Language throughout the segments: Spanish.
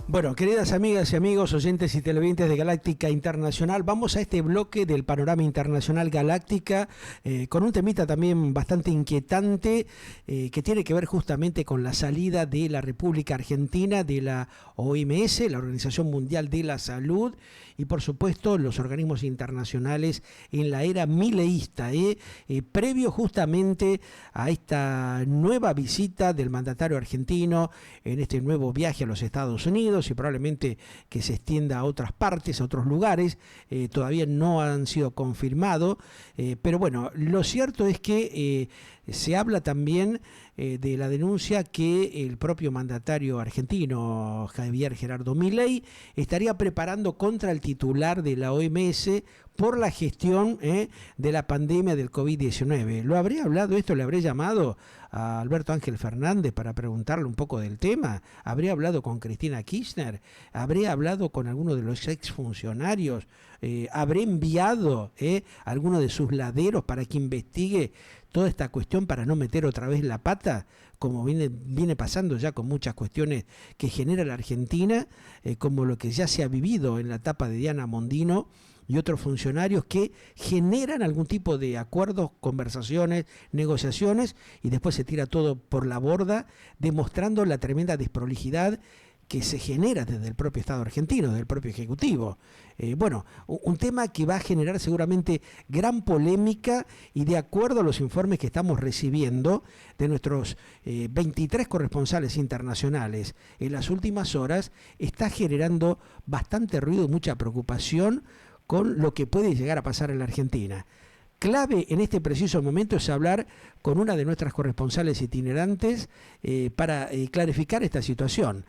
Bueno, queridas amigas y amigos, oyentes y televidentes de Galáctica Internacional, vamos a este bloque del panorama internacional Galáctica con un temita también bastante inquietante que tiene que ver justamente con la salida de la República Argentina de la OMS, la Organización Mundial de la Salud, y por supuesto los organismos internacionales en la era mileísta, previo justamente a esta nueva visita del mandatario argentino en este nuevo viaje a los Estados Unidos, y probablemente que se extienda a otras partes, a otros lugares. Todavía no han sido confirmados, pero bueno, lo cierto es que se habla también de la denuncia que el propio mandatario argentino, Javier Gerardo Milei, estaría preparando contra el titular de la OMS por la gestión de la pandemia del COVID-19. ¿Lo habría hablado esto? ¿Le habría llamado a Alberto Ángel Fernández para preguntarle un poco del tema? ¿Habría hablado con Cristina Kirchner? ¿Habría hablado con alguno de los exfuncionarios? ¿Habría enviado a alguno de sus laderos para que investigue toda esta cuestión para no meter otra vez la pata, como viene pasando ya con muchas cuestiones que genera la Argentina, como lo que ya se ha vivido en la etapa de Diana Mondino y otros funcionarios que generan algún tipo de acuerdos, conversaciones, negociaciones, y después se tira todo por la borda, demostrando la tremenda desprolijidad que se genera desde el propio Estado argentino, desde el propio Ejecutivo. Bueno, un tema que va a generar seguramente gran polémica, y de acuerdo a los informes que estamos recibiendo de nuestros 23 corresponsales internacionales en las últimas horas, está generando bastante ruido y mucha preocupación con lo que puede llegar a pasar en la Argentina. Clave en este preciso momento es hablar con una de nuestras corresponsales itinerantes para clarificar esta situación.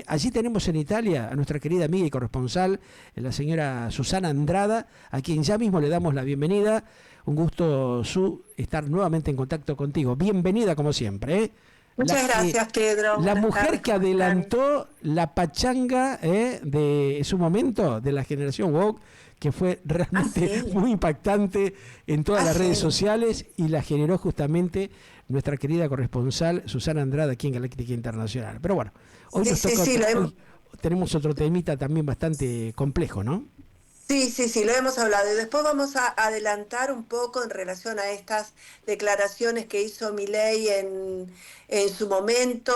Allí tenemos en Italia a nuestra querida amiga y corresponsal, la señora Susana Andrada, a quien ya mismo le damos la bienvenida. Un gusto, Su, estar nuevamente en contacto contigo. Bienvenida como siempre. Muchas gracias, Pedro. La Buenas mujer tardes, que adelantó la pachanga de su momento, de la generación woke, que fue realmente muy impactante en todas las redes sociales, y la generó justamente nuestra querida corresponsal Susana Andrade aquí en Galáctica Internacional. Pero bueno, hoy nos toca hoy tenemos otro temita también bastante complejo, ¿no? Sí, lo hemos hablado. Y después vamos a adelantar un poco en relación a estas declaraciones que hizo Milei en su momento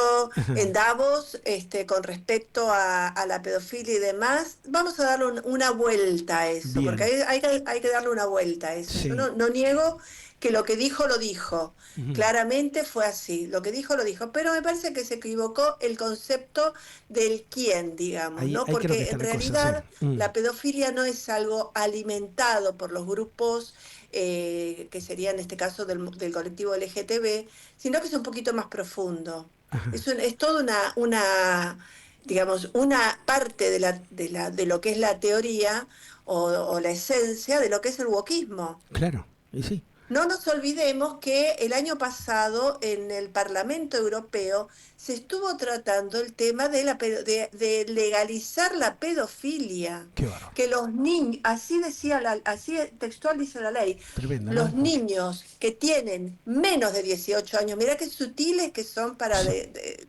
en Davos, con respecto a la pedofilia y demás. Vamos a darle una vuelta a eso, Bien. porque hay que darle una vuelta a eso. Sí. Yo no niego que lo que dijo lo dijo. Claramente fue así, lo que dijo lo dijo, pero me parece que se equivocó el concepto del quién, digamos, ¿no? Porque en realidad la pedofilia no es algo alimentado por los grupos que sería en este caso del colectivo LGTB, sino que es un poquito más profundo. Es toda digamos, una parte de lo que es la teoría o la esencia de lo que es el wokismo. Claro, y sí. No nos olvidemos que el año pasado en el Parlamento Europeo se estuvo tratando el tema de legalizar la pedofilia. Qué bárbaro. Que los niños, así textual dice la ley, tremendo, los ¿no? niños que tienen menos de 18 años, mirá qué sutiles que son para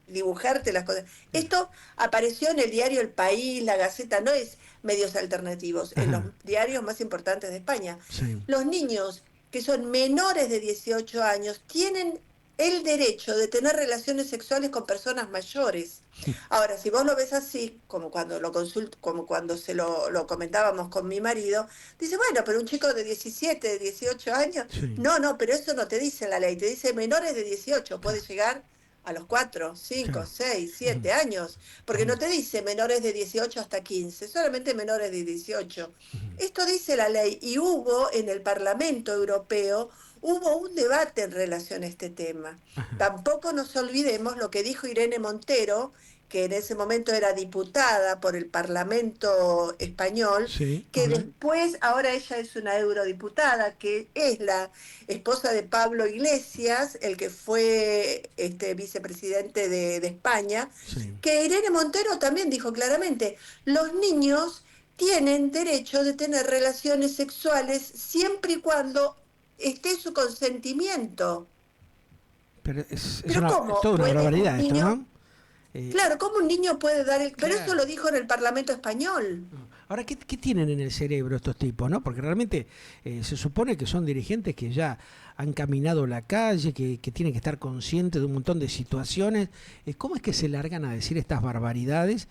dibujarte las cosas. Esto apareció en el diario El País, La Gaceta, no es medios alternativos, en los diarios más importantes de España. Sí. Los niños que son menores de 18 años tienen el derecho de tener relaciones sexuales con personas mayores. Ahora, si vos lo ves así, como cuando como cuando lo comentábamos con mi marido, dice, bueno, pero un chico de 17, de 18 años, no, pero eso no te dice la ley, te dice menores de 18, puede llegar a los 4, 5, 6, 7 años, porque no te dice menores de 18 hasta 15, solamente menores de 18. Esto dice la ley, y hubo en el Parlamento Europeo, hubo un debate en relación a este tema. Tampoco nos olvidemos lo que dijo Irene Montero, que en ese momento era diputada por el Parlamento español, que después, ahora ella es una eurodiputada, que es la esposa de Pablo Iglesias, el que fue vicepresidente de España, que Irene Montero también dijo claramente, los niños tienen derecho de tener relaciones sexuales siempre y cuando esté su consentimiento. Pero es ¿Cómo toda una puede barbaridad un esto, niño, ¿no? Claro, ¿cómo un niño puede dar el...? Pero eso Claro. lo dijo en el Parlamento español. Ahora, ¿qué tienen en el cerebro estos tipos, no? Porque realmente se supone que son dirigentes que ya han caminado la calle, que tienen que estar conscientes de un montón de situaciones. ¿Cómo es que se largan a decir estas barbaridades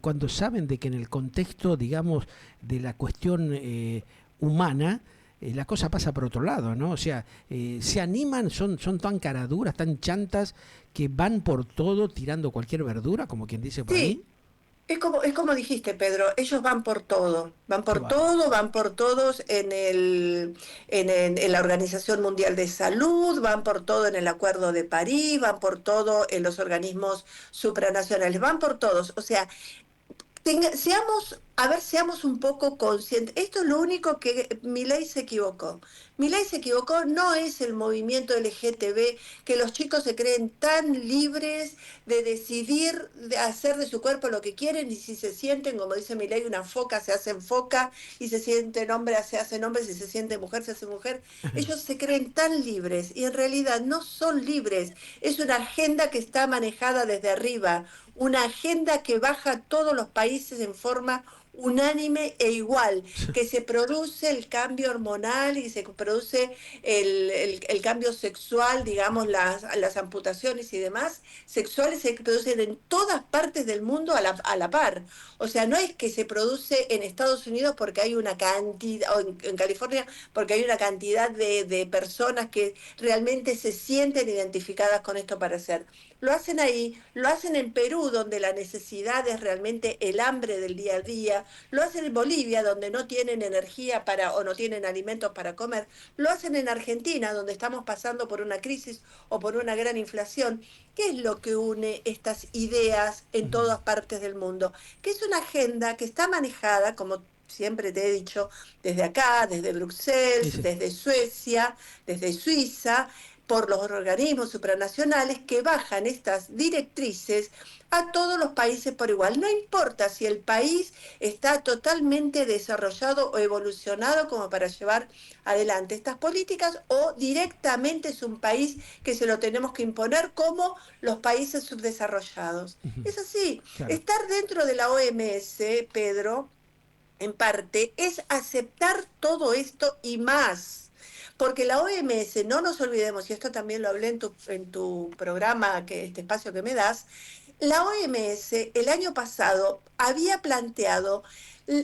cuando saben de que en el contexto, digamos, de la cuestión humana, la cosa pasa por otro lado, ¿no? O sea, se animan, son tan caraduras, tan chantas, que van por todo tirando cualquier verdura, como quien dice por ahí? Sí, es como dijiste, Pedro, ellos van Qué por bárbaro. todo, van por todos en la Organización Mundial de Salud, van por todo en el Acuerdo de París, van por todo en los organismos supranacionales, van por todos. O sea, seamos un poco conscientes. Esto es lo único que Milei se equivocó. Milei se equivocó, no es el movimiento LGTB, que los chicos se creen tan libres de decidir, de hacer de su cuerpo lo que quieren, y si se sienten, como dice Milei, una foca, se hacen foca, y se sienten hombre, se hacen hombre, si se siente mujer, se hace mujer. Ellos se creen tan libres, y en realidad no son libres. Es una agenda que está manejada desde arriba, una agenda que baja a todos los países en forma unánime e igual, que se produce el cambio hormonal y se produce el cambio sexual, digamos, las amputaciones y demás sexuales se producen en todas partes del mundo a la par. O sea, no es que se produce en Estados Unidos porque hay una cantidad, o en California porque hay una cantidad de personas que realmente se sienten identificadas con esto para hacer. Lo hacen ahí, lo hacen en Perú, donde la necesidad es realmente el hambre del día a día, lo hacen en Bolivia, donde no tienen energía para o no tienen alimentos para comer, lo hacen en Argentina, donde estamos pasando por una crisis o por una gran inflación. ¿Qué es lo que une estas ideas en Ujú. todas partes del mundo? Que es una agenda que está manejada, como siempre te he dicho, desde acá, desde Sí, Bruselas, sí. desde Suecia, desde Suiza, por los organismos supranacionales que bajan estas directrices a todos los países por igual. No importa si el país está totalmente desarrollado o evolucionado como para llevar adelante estas políticas, o directamente es un país que se lo tenemos que imponer como los países subdesarrollados. Ujú. Es así. Claro. Estar dentro de la OMS, Pedro, en parte, es aceptar todo esto y más. Porque la OMS, no nos olvidemos, y esto también lo hablé en tu programa, este espacio que me das, la OMS el año pasado había planteado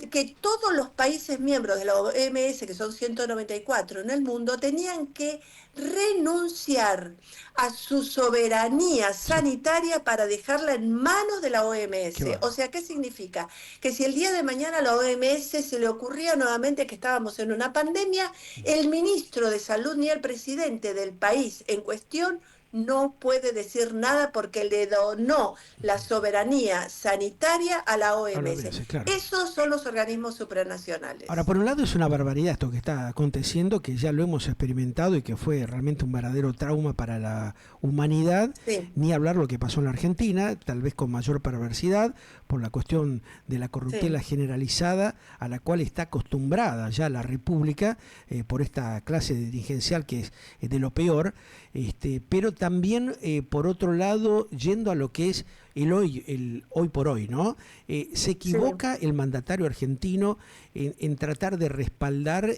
que todos los países miembros de la OMS, que son 194 en el mundo, tenían que renunciar a su soberanía Sí, sanitaria para dejarla en manos de la qué OMS. O bárbaro. sea, ¿qué significa? Que si el día de mañana a la OMS se le ocurría nuevamente que estábamos en una pandemia, el ministro de Salud ni el presidente del país en cuestión no puede decir nada porque le donó la soberanía sanitaria a la Ahora OMS. sí, claro. Esos son los organismos Ahora, supranacionales. por un lado es una barbaridad esto que está aconteciendo, que ya lo hemos experimentado y que fue realmente un verdadero trauma para la humanidad, Sí, ni hablar lo que pasó en la Argentina, tal vez con mayor perversidad, por la cuestión de la corruptela sí, generalizada a la cual está acostumbrada ya la República por esta clase dirigencial que es de lo peor, pero también por otro lado, yendo a lo que es el hoy por hoy, ¿no? Se sí. equivoca el mandatario argentino en tratar de respaldar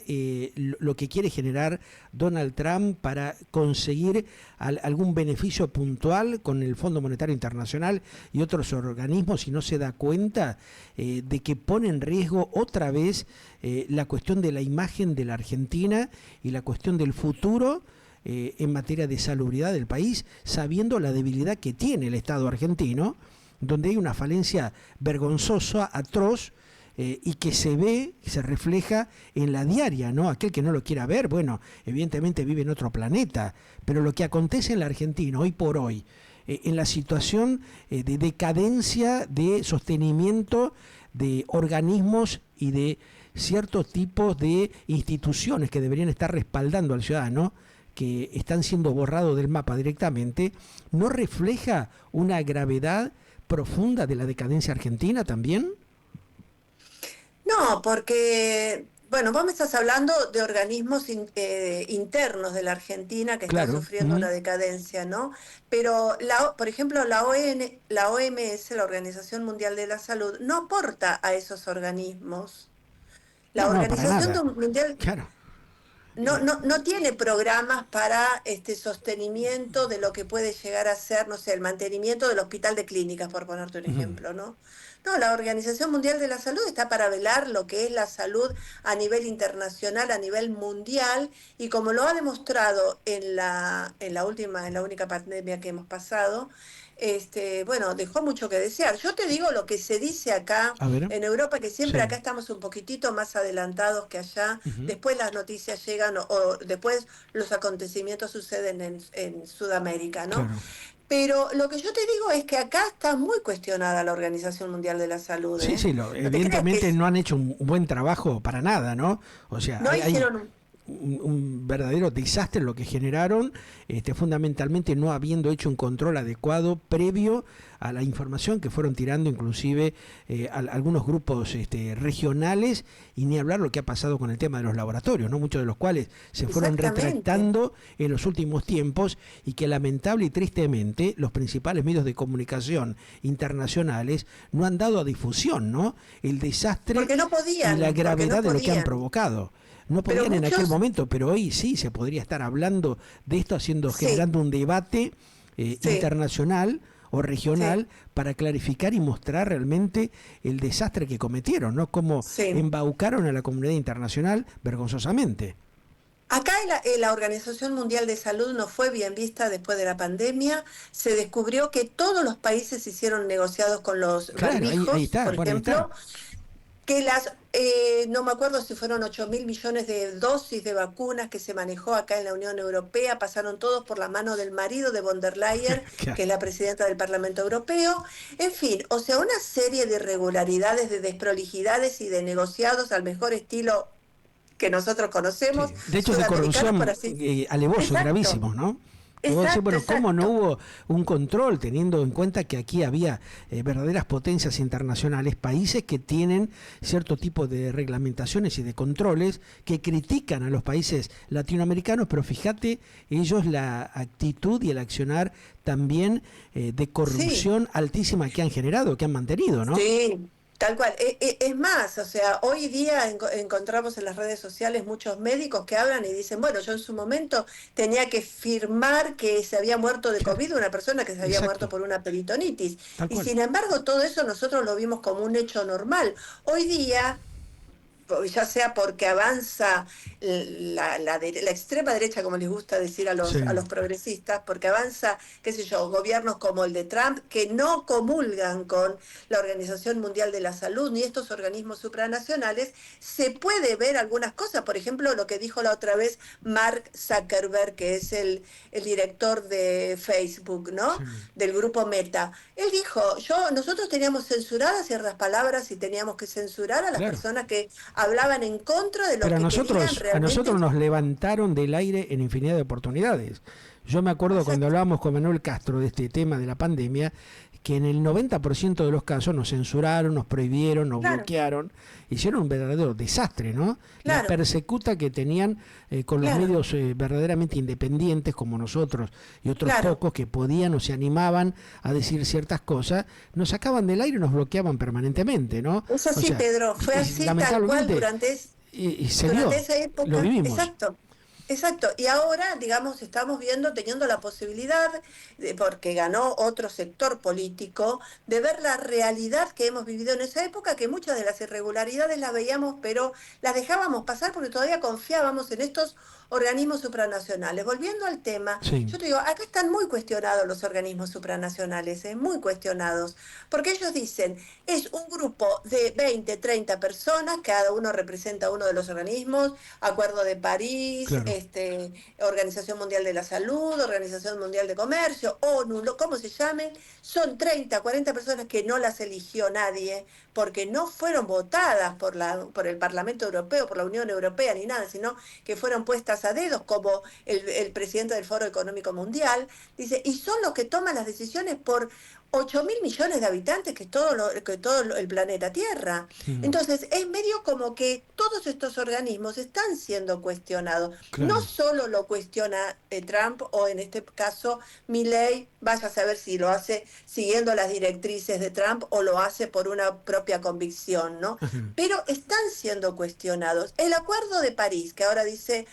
lo que quiere generar Donald Trump para conseguir algún beneficio puntual con el Fondo Monetario Internacional y otros organismos, y no se da cuenta de que pone en riesgo otra vez la cuestión de la imagen de la Argentina y la cuestión del futuro en materia de salubridad del país, sabiendo la debilidad que tiene el Estado argentino, donde hay una falencia vergonzosa, atroz, y que se ve, se refleja en la diaria, ¿no? Aquel que no lo quiera ver, bueno, evidentemente vive en otro planeta, pero lo que acontece en la Argentina hoy por hoy, en la situación de decadencia, de sostenimiento de organismos y de ciertos tipos de instituciones que deberían estar respaldando al ciudadano, que están siendo borrados del mapa directamente, ¿no refleja una gravedad profunda de la decadencia argentina también? No, porque Bueno, vos me estás hablando de organismos internos de la Argentina que están Claro. sufriendo una decadencia, ¿no? Pero, por ejemplo, la OMS, la Organización Mundial de la Salud, no aporta a esos organismos. No, La no, para Organización nada. Mundial Claro. no tiene programas para este sostenimiento de lo que puede llegar a ser, no sé, el mantenimiento del hospital de clínicas, por ponerte un Ujú. ejemplo, ¿no? No, la Organización Mundial de la Salud está para velar lo que es la salud a nivel internacional, a nivel mundial, y como lo ha demostrado en la única pandemia que hemos pasado, bueno, dejó mucho que desear. Yo te digo lo que se dice acá A ver. en Europa, que siempre Sí. acá estamos un poquitito más adelantados que allá. Ujú. Después las noticias llegan o después los acontecimientos suceden en Sudamérica, ¿no? Claro. Pero lo que yo te digo es que acá está muy cuestionada la Organización Mundial de la Salud, Sí, ¿eh? sí, No te creas que evidentemente no han hecho un buen trabajo para nada, ¿no? O sea, no hay hicieron un... un verdadero desastre lo que generaron, fundamentalmente no habiendo hecho un control adecuado previo a la información que fueron tirando inclusive algunos grupos regionales, y ni hablar lo que ha pasado con el tema de los laboratorios, ¿no? Muchos de los cuales se fueron Exactamente. retractando en los últimos tiempos, y que lamentable y tristemente los principales medios de comunicación internacionales no han dado a difusión, ¿no? El desastre y la Porque no gravedad de lo que han podían. provocado. No Pero podían en aquel muchos, momento, pero hoy sí se podría estar hablando de esto, sí, generando un debate sí, internacional o sí, regional para clarificar y mostrar realmente el desastre que cometieron, ¿no? Cómo sí. embaucaron a la comunidad internacional vergonzosamente. Acá la Organización Mundial de Salud no fue bien vista después de la pandemia. Se descubrió que todos los países hicieron negociados con los Claro, ahí barbijos, está, por bueno, ahí está. ejemplo, que no me acuerdo si fueron 8.000 millones de dosis de vacunas que se manejó acá en la Unión Europea, pasaron todos por la mano del marido de von der Leyen, Claro. que es la presidenta del Parlamento Europeo. En fin, o sea, una serie de irregularidades, de desprolijidades y de negociados al mejor estilo que nosotros conocemos, Sí. De hechos de sudamericanos, por corrupción así. alevosos, Exacto, gravísimos, ¿no? Que vos decís, exacto, bueno, ¿cómo no exacto. hubo un control, teniendo en cuenta que aquí había verdaderas potencias internacionales, países que tienen cierto tipo de reglamentaciones y de controles que critican a los países latinoamericanos, pero fíjate ellos la actitud y el accionar también de Sí, corrupción altísima que han generado, que han mantenido, ¿no? sí, tal cual. Es más, o sea, hoy día encontramos en las redes sociales muchos médicos que hablan y dicen, bueno, yo en su momento tenía que firmar que se había muerto de Claro, COVID una persona que se había muerto exacto, por una peritonitis. tal Y cual. sin embargo, todo eso nosotros lo vimos como un hecho normal. Hoy día ya sea porque avanza la extrema derecha, como les gusta decir a Sí, a los progresistas, porque avanza, qué sé yo, gobiernos como el de Trump, que no comulgan con la Organización Mundial de la Salud ni estos organismos supranacionales, se puede ver algunas cosas. Por ejemplo, lo que dijo la otra vez Mark Zuckerberg, que es el director de Facebook, ¿no? sí, Del grupo Meta. Él dijo, nosotros teníamos censuradas ciertas palabras y teníamos que censurar a las claro. personas que hablaban en contra de lo Pero que querían a realmente. nosotros nos levantaron del aire en infinidad de oportunidades. Yo me acuerdo cuando Exacto, hablábamos con Manuel Castro de este tema de la pandemia, que en el 90% de los casos nos censuraron, nos prohibieron, nos claro, bloquearon, hicieron un verdadero desastre, ¿no? La claro, persecuta que tenían con los claro, medios verdaderamente independientes como nosotros y otros claro. pocos que podían o se animaban a decir ciertas cosas, nos sacaban del aire y nos bloqueaban permanentemente, ¿no? Eso O sí, sea, Pedro, fue y así tal cual lamentablemente y se durante dio, esa lo época, vivimos. exacto, exacto. Y ahora, digamos, estamos teniendo la posibilidad, porque ganó otro sector político, de ver la realidad que hemos vivido en esa época, que muchas de las irregularidades las veíamos, pero las dejábamos pasar porque todavía confiábamos en estos organismos supranacionales. Volviendo al tema, Sí, yo te digo, acá están muy cuestionados los organismos supranacionales, muy cuestionados, porque ellos dicen, es un grupo de 20, 30 personas, cada uno representa uno de los organismos, Acuerdo de París, claro. Organización Mundial de la Salud, Organización Mundial de Comercio, ONU, como se llamen, son 30, 40 personas que no las eligió nadie, porque no fueron votadas por el Parlamento Europeo, por la Unión Europea, ni nada, sino que fueron puestas a dedos, como el presidente del Foro Económico Mundial, dice, y son los que toman las decisiones por 8.000 millones de habitantes que todo el planeta Tierra. Mm, Entonces, es medio como que todos estos organismos están siendo cuestionados. No claro. solo lo cuestiona Trump o en este caso Milei, vaya a saber si lo hace siguiendo las directrices de Trump o lo hace por una propia convicción, ¿no? Pero están siendo cuestionados. El Acuerdo de París, que ahora dice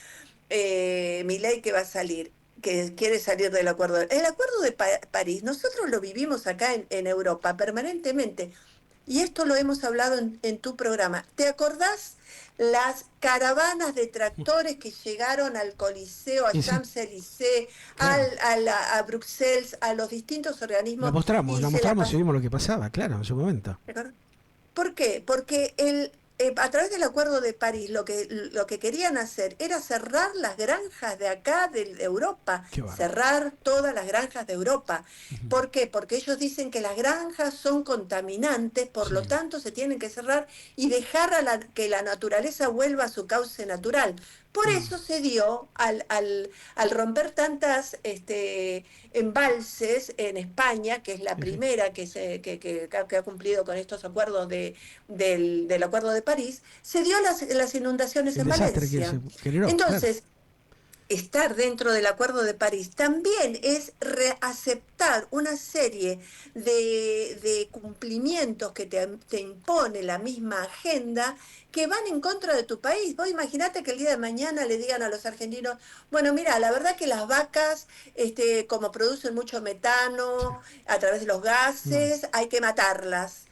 Milei que va a salir, que quiere salir del acuerdo. El acuerdo de París, nosotros lo vivimos acá en Europa permanentemente, y esto lo hemos hablado en tu programa. ¿Te acordás las caravanas de tractores que llegaron al Coliseo, a Y sí, Champs-Élysées, claro. a Bruselas, a los distintos organismos, La y se la mostramos y pasaron? vimos lo que pasaba, claro, en su momento. ¿Por qué? Porque a través del Acuerdo de París lo que querían hacer era cerrar las granjas de acá, de Europa, Qué bárbaro. cerrar todas las granjas de Europa. Ujú. ¿Por qué? Porque ellos dicen que las granjas son contaminantes, por lo Sí. tanto se tienen que cerrar y dejar que la naturaleza vuelva a su cauce natural. Por Mm, eso se dio al romper tantas embalses en España, que es la sí, sí. primera que ha cumplido con estos acuerdos del Acuerdo de París, se dio las inundaciones El en desastre que se Valencia. generó, claro. Entonces, estar dentro del Acuerdo de París también es aceptar una serie de cumplimientos que te impone la misma agenda que van en contra de tu país. Vos imaginate que el día de mañana le digan a los argentinos, bueno, mira, la verdad que las vacas, como producen mucho Sí. metano a través de los Mm, gases, hay que matarlas.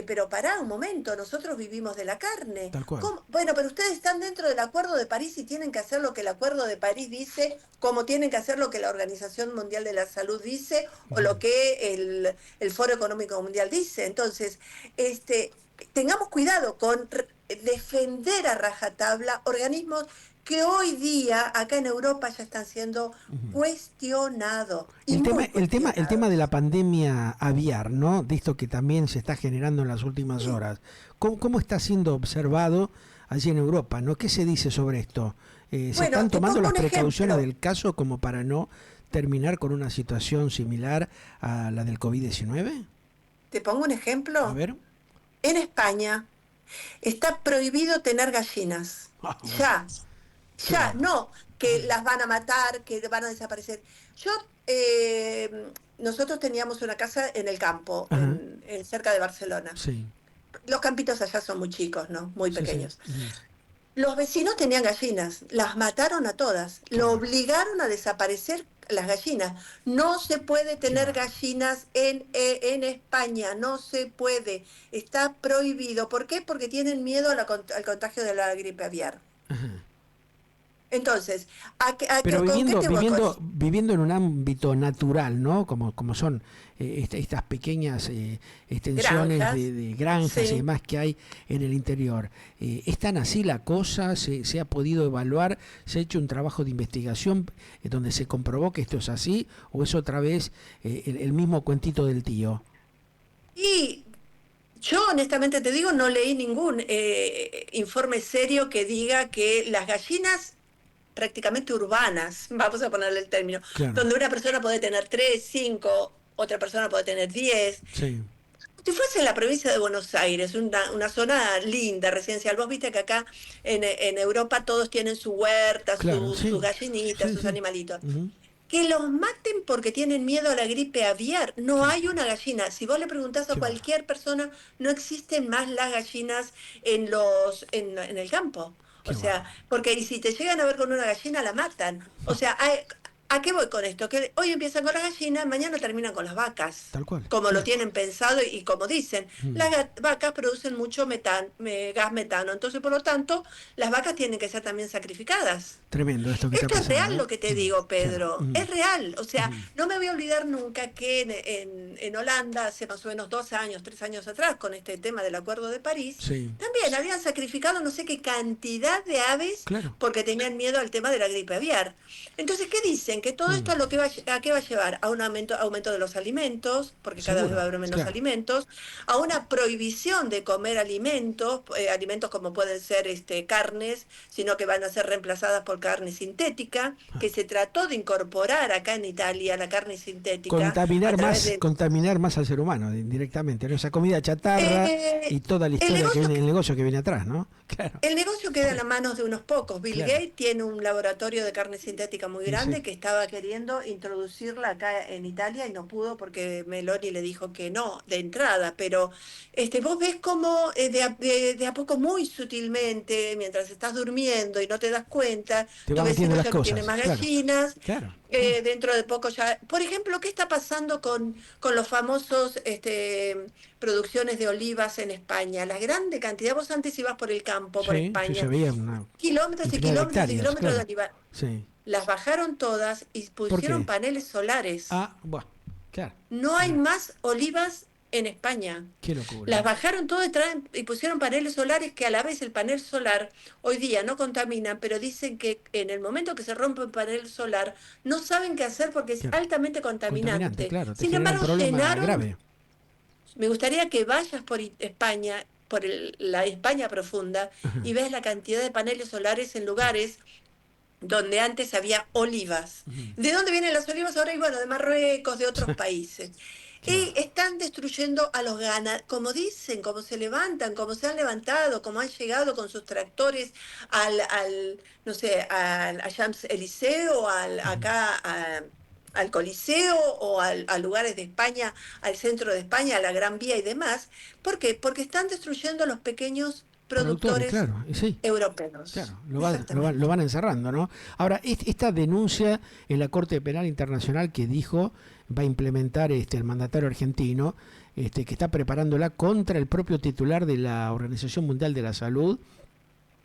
Pero pará un momento, nosotros vivimos de la carne. tal cual. ¿Cómo? Bueno, pero ustedes están dentro del Acuerdo de París y tienen que hacer lo que el Acuerdo de París dice, como tienen que hacer lo que la Organización Mundial de la Salud dice o Ujú. lo que el Foro Económico Mundial dice. Entonces, tengamos cuidado con defender a rajatabla organismos que hoy día acá en Europa ya están siendo Ujú. cuestionados y muy El tema de cuestionados. la pandemia aviar, ¿no? De esto que también se está generando en las últimas Sí. horas. ¿Cómo está siendo observado allí en Europa, ¿no? ¿Qué se dice sobre esto? ¿Se Bueno, están te tomando pongo las un precauciones ejemplo. del caso como para no terminar con una situación similar a la del COVID-19? Te pongo un A ejemplo. ver. En España está prohibido tener gallinas. Ah, bueno, Ya, qué ya, bárbaro. no, que las van a matar, que van a desaparecer. Yo, nosotros teníamos una casa en el campo, Ajá, cerca de Barcelona. sí, Los campitos allá son muy chicos, ¿no? Muy sí, sí. pequeños. Ujú. Los vecinos tenían gallinas, las mataron a todas, Qué lo bárbaro, obligaron a desaparecer las gallinas. No se puede qué tener bárbaro. gallinas en España, no se puede, está prohibido. ¿Por qué? Porque tienen miedo al contagio de la gripe aviar. Ajá. Entonces, Pero ¿con qué te voy con esto? viviendo en un ámbito natural, ¿no? Como son estas pequeñas extensiones Granjas, de granjas y sí. demás que hay en el interior. ¿Es tan así la cosa? Se ha podido evaluar? ¿Se ha hecho un trabajo de investigación donde se comprobó que esto es así? ¿O es otra vez el mismo cuentito del tío? Y yo honestamente te digo, no leí ningún informe serio que diga que las gallinas prácticamente urbanas, vamos a ponerle el término, Claro, donde una persona puede tener 3, 5, otra persona puede tener 10. sí, Si fuese en la provincia de Buenos Aires, una zona linda, residencial, vos viste que acá en Europa todos tienen su huerta, claro, sus sí, gallinitas, sí, sus sí. animalitos. Ujú. Que los maten porque tienen miedo a la gripe aviar. No Qué hay bárbaro, una gallina. Si vos le preguntás a qué bárbaro. cualquier persona, no existen más las gallinas en el campo. O Qué sea, bárbaro. porque y si te llegan a ver con una gallina, la matan. O sea, ¿a qué voy con esto? Que hoy empiezan con las gallinas, mañana terminan con las vacas. Tal cual, Como lo claro. tienen pensado y como dicen, Mm. las vacas producen mucho gas metano. Entonces, por lo tanto, las vacas tienen que ser también sacrificadas. Tremendo esto que está Esto es pasando, real ¿eh? lo que te Mm, digo, claro. Pedro. Mm, Es real. O sea, mm, no me voy a olvidar nunca que en Holanda, hace más o menos 2 años, 3 años atrás, con este tema del Acuerdo de París, sí, también habían sacrificado no sé qué cantidad de aves claro. porque tenían miedo al tema de la gripe aviar. Entonces, ¿qué dicen? que todo esto a a qué va a llevar, a un aumento de los alimentos, porque cada vez va a haber menos alimentos, a una prohibición de comer alimentos, alimentos como pueden ser carnes, sino que van a ser reemplazadas por carne sintética, que se trató de incorporar acá en Italia la carne sintética contaminar más al ser humano directamente, ¿no? Esa comida chatarra y toda la historia el negocio que viene atrás, ¿no? Claro. El negocio queda en las manos de unos pocos. Bill Gates tiene un laboratorio de carne sintética muy grande que estaba queriendo introducirla acá en Italia y no pudo porque Meloni le dijo que no de entrada, pero vos ves cómo de a poco, muy sutilmente, mientras estás durmiendo y no te das cuenta, tu vecino ya no tiene más gallinas. Dentro de poco ya, por ejemplo, ¿qué está pasando con los famosos producciones de olivas en España? La grande cantidad, vos antes ibas por el campo, por España, kilómetros y kilómetros y kilómetros de olivas. Las bajaron todas y pusieron paneles solares. No hay más olivas en España. Qué locura. Las bajaron todas y pusieron paneles solares que a la vez el panel solar hoy día no contamina, pero dicen que en el momento que se rompe un panel solar no saben qué hacer porque es altamente contaminante. Sin embargo, llenaron. Me gustaría que vayas por España, por la España profunda, y ves la cantidad de paneles solares en lugares donde antes había olivas. ¿De dónde vienen las olivas ahora? Y bueno, de Marruecos, de otros países. Y están destruyendo a los ganaderos, como dicen, como se levantan, como se han levantado, como han llegado con sus tractores no sé, al Champs-Élysées o al Coliseo o a lugares de España, al centro de España, a la Gran Vía y demás. ¿Por qué? Porque están destruyendo a los pequeños productores europeos. Claro, lo van encerrando, ¿no? Ahora, esta denuncia en la Corte Penal Internacional que dijo va a implementar el mandatario argentino, que está preparándola contra el propio titular de la Organización Mundial de la Salud,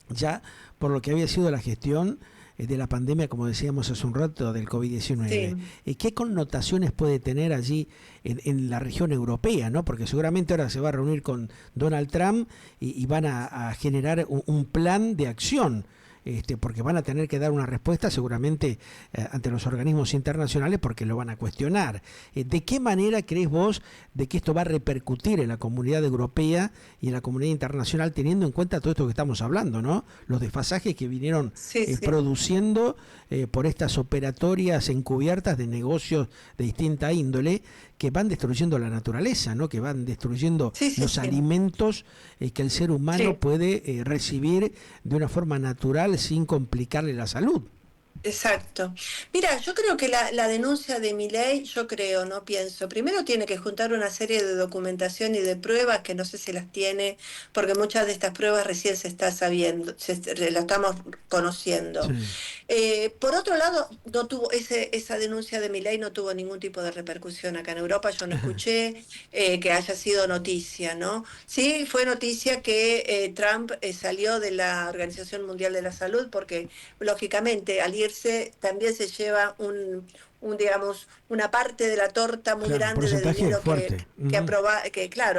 ya por lo que había sido la gestión de la pandemia, como decíamos hace un rato, del COVID-19. ¿Qué connotaciones puede tener allí en la región europea, ¿no? Porque seguramente ahora se va a reunir con Donald Trump y van a generar un plan de acción, porque van a tener que dar una respuesta seguramente ante los organismos internacionales porque lo van a cuestionar. ¿De qué manera crees vos de que esto va a repercutir en la comunidad europea y en la comunidad internacional, teniendo en cuenta todo esto que estamos hablando, ¿no? Los desfasajes que vinieron produciendo por estas operatorias encubiertas de negocios de distinta índole que van destruyendo la naturaleza, ¿no? Que van destruyendo los alimentos que el ser humano puede recibir de una forma natural sin complicarle la salud. Exacto. Mira, yo creo que la denuncia de Milei, no pienso. Primero tiene que juntar una serie de documentación y de pruebas que no sé si las tiene, porque muchas de estas pruebas recién se está sabiendo, la estamos conociendo. Por otro lado, no tuvo esa denuncia de Milei no tuvo ningún tipo de repercusión acá en Europa. Yo no escuché que haya sido noticia, ¿no? Sí, fue noticia que Trump salió de la Organización Mundial de la Salud porque, lógicamente, al irse también se lleva digamos, una parte de la torta muy grande de dinero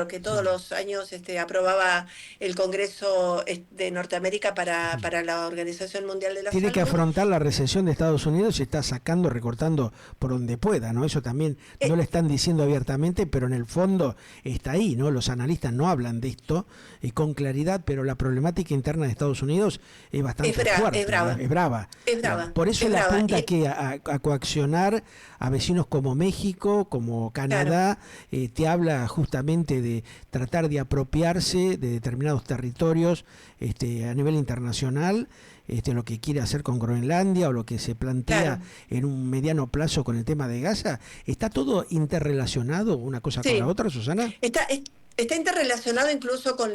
que todos los años aprobaba el Congreso de Norteamérica para la Organización Mundial de la Salud. Tiene que afrontar la recesión de Estados Unidos y está recortando por donde pueda, ¿no? Eso también no lo están diciendo abiertamente, pero en el fondo está ahí, ¿no? Los analistas no hablan de esto con claridad, pero la problemática interna de Estados Unidos es bastante fuerte, es brava. Por eso él apunta a coaccionar a vecinos como México, como Canadá, te habla justamente de tratar de apropiarse de determinados territorios a nivel internacional, lo que quiere hacer con Groenlandia o lo que se plantea en un mediano plazo con el tema de Gaza. ¿Está todo interrelacionado una cosa con la otra, Susana? Está interrelacionado incluso con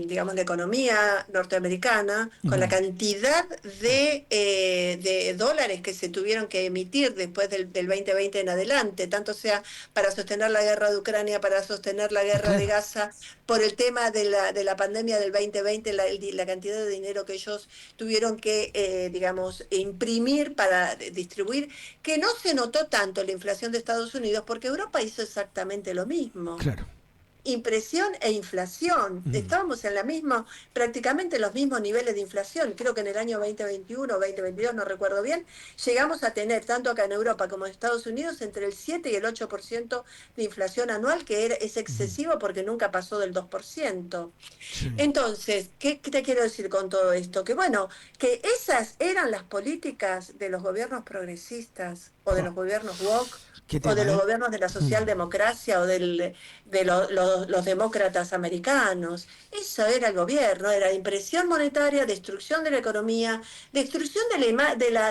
digamos, la economía norteamericana, con la cantidad de dólares que se tuvieron que emitir después del 2020 en adelante, tanto sea para sostener la guerra de Ucrania, para sostener la guerra de Gaza, por el tema de la pandemia del 2020, la cantidad de dinero que ellos tuvieron que, digamos, imprimir para distribuir, que no se notó tanto la inflación de Estados Unidos, porque Europa hizo exactamente lo mismo. Claro. impresión e inflación. Estábamos en la misma, prácticamente en los mismos niveles de inflación. Creo que en el año 2021 o 2022, no recuerdo bien, llegamos a tener, tanto acá en Europa como en Estados Unidos, entre el 7 y el 8% de inflación anual, que es excesivo porque nunca pasó del 2%. Sí. Entonces, ¿qué te quiero decir con todo esto? Que bueno, que esas eran las políticas de los gobiernos progresistas o de Oh, los gobiernos woke qué o de tema, los ¿eh? gobiernos de la socialdemocracia o los demócratas americanos. Eso era el gobierno, era impresión monetaria, destrucción de la economía, destrucción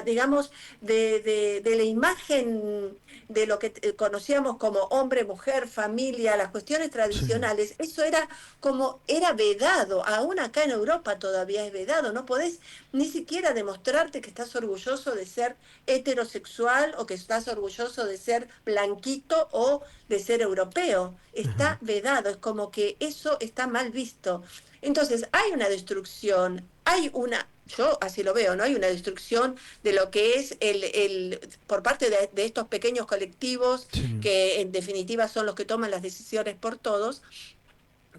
digamos, de la imagen de lo que conocíamos como hombre, mujer, familia, las cuestiones Sí. tradicionales. Eso era vedado, aún acá en Europa todavía es vedado, no podés ni siquiera demostrarte que estás orgulloso de ser heterosexual o que estás orgulloso de ser blanquito o de ser europeo. Ajá. Está vedado, es como que eso está mal visto. Entonces, hay una destrucción, yo así lo veo, ¿no? Hay una destrucción de lo que es por parte de estos pequeños colectivos, Sí. que en definitiva son los que toman las decisiones por todos,